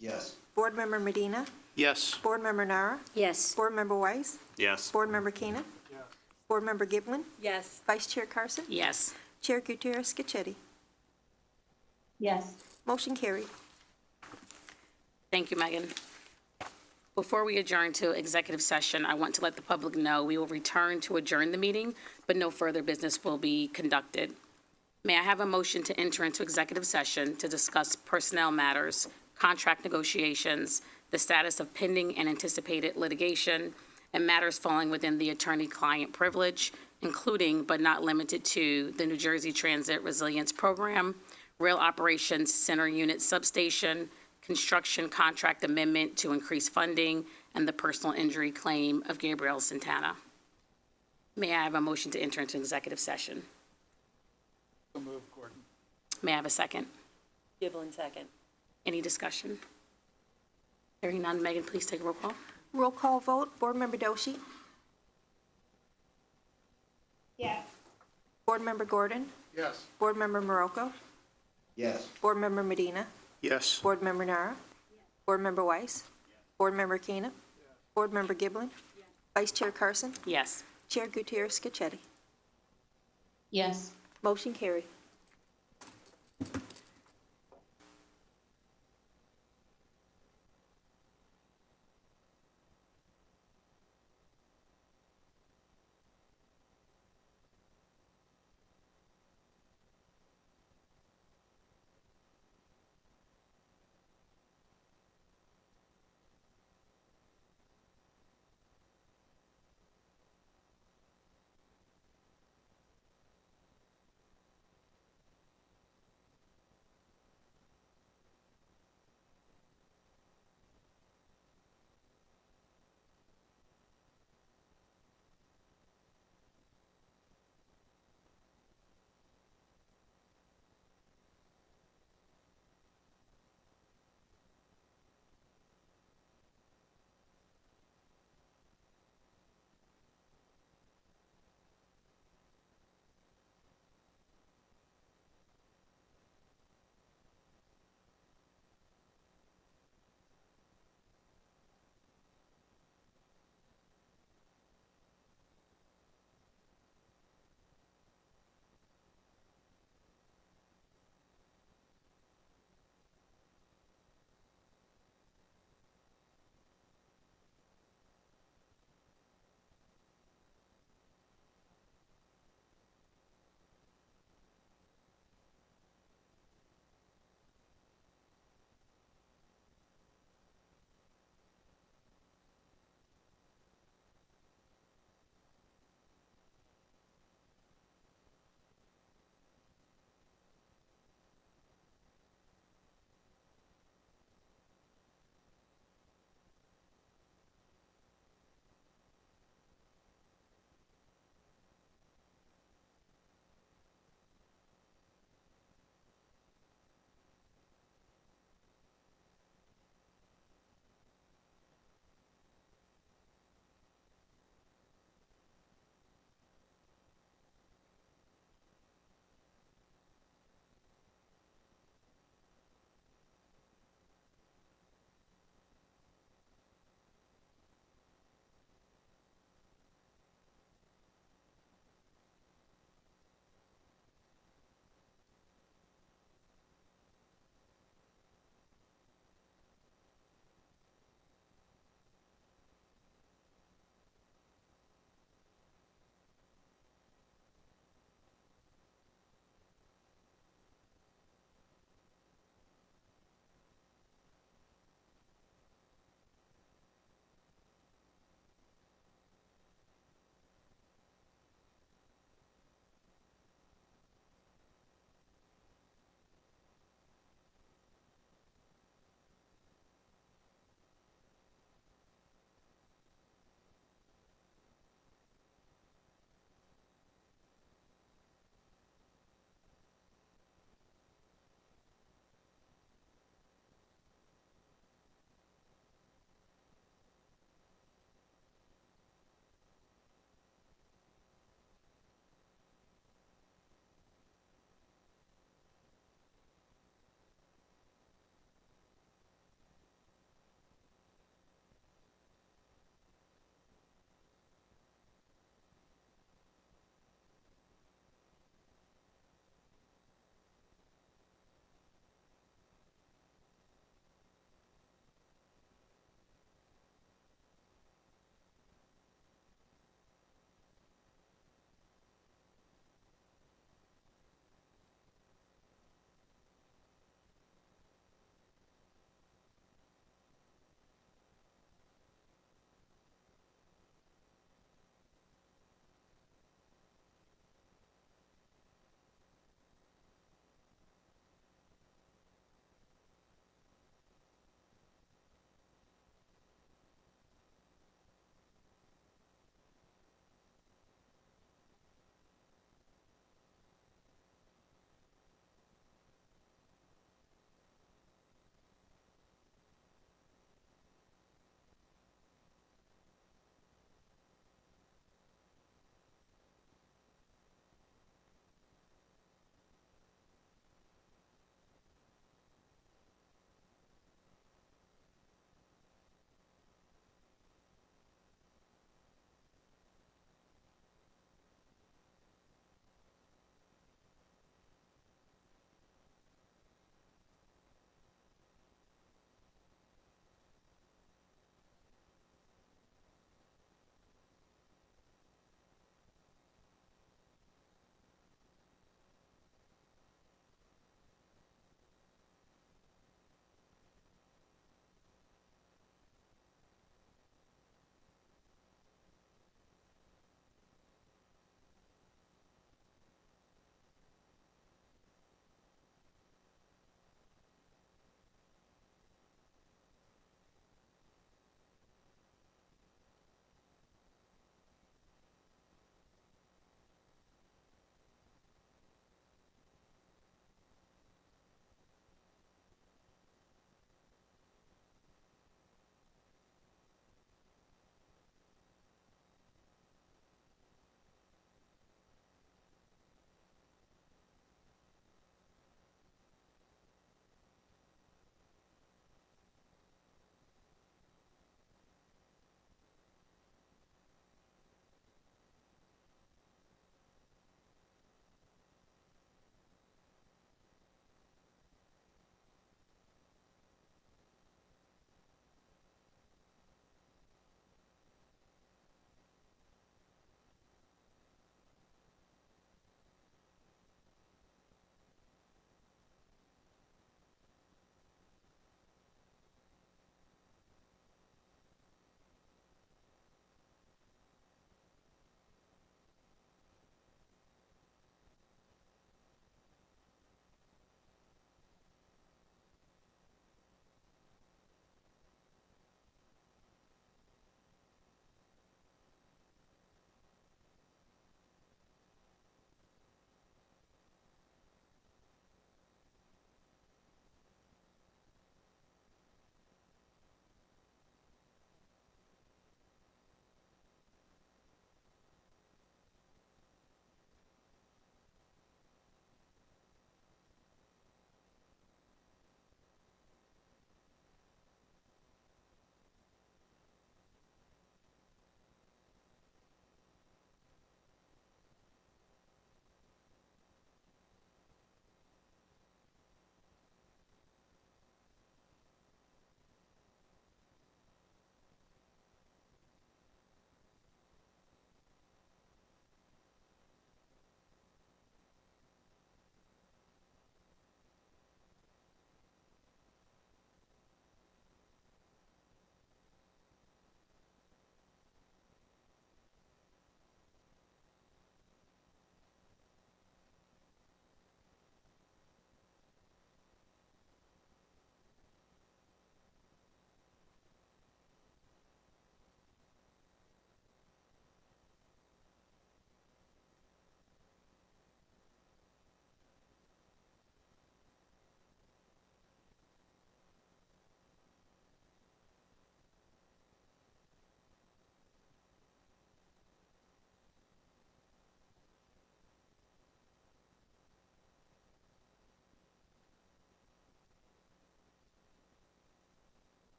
Yes. Board Member Medina? Yes. Board Member Nara? Yes. Board Member Weiss? Yes. Board Member Keenan? Yes. Board Member Giblin? Yes. Vice Chair Carson? Yes. Chair Gutierrez-Cachetti? Yes. Motion carried. Thank you, Megan. Before we adjourn to executive session, I want to let the public know we will return to adjourn the meeting, but no further business will be conducted. May I have a motion to enter into executive session to discuss personnel matters, contract negotiations, the status of pending and anticipated litigation, and matters falling within the attorney-client privilege, including but not limited to the New Jersey Transit Resilience Program, Rail Operations Center Unit Substation, construction contract amendment to increase funding, and the personal injury claim of Gabriel Santana. May I have a motion to enter into executive session? So moved, Gordon. May I have a second? Giblin, second. Any discussion? Hearing none, Megan, please take a roll call. Roll call vote. Board Member Doshi? Yes. Board Member Gordon? Yes. Board Member Morocco? Yes. Board Member Medina? Yes. Board Member Nara? Board Member Weiss? Board Member Keenan? Board Member Giblin? Vice Chair Carson? Yes. Chair Gutierrez-Scacchetti? Yes. Motion carried.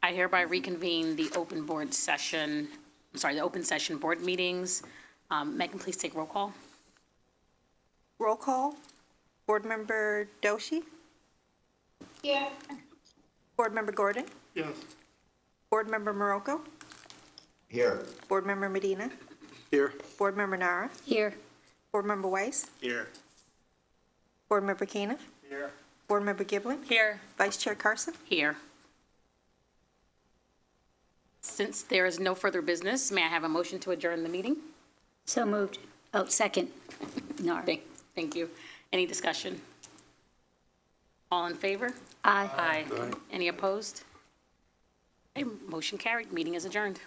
I hereby reconvene the open board session, the open session board meetings. Megan, please take roll call. Roll call. Board Member Doshi? Here. Board Member Gordon? Yes. Board Member Morocco? Here. Board Member Medina? Here. Board Member Nara? Here. Board Member Weiss? Here. Board Member Caniff? Here. Board Member Giblin? Here. Vice Chair Carson? Here. Since there is no further business, may I have a motion to adjourn the meeting? So moved. Oh, second. Nara. Thank you. Any discussion? All in favor? Aye. Aye. Any opposed? Okay, motion carried. Meeting is adjourned.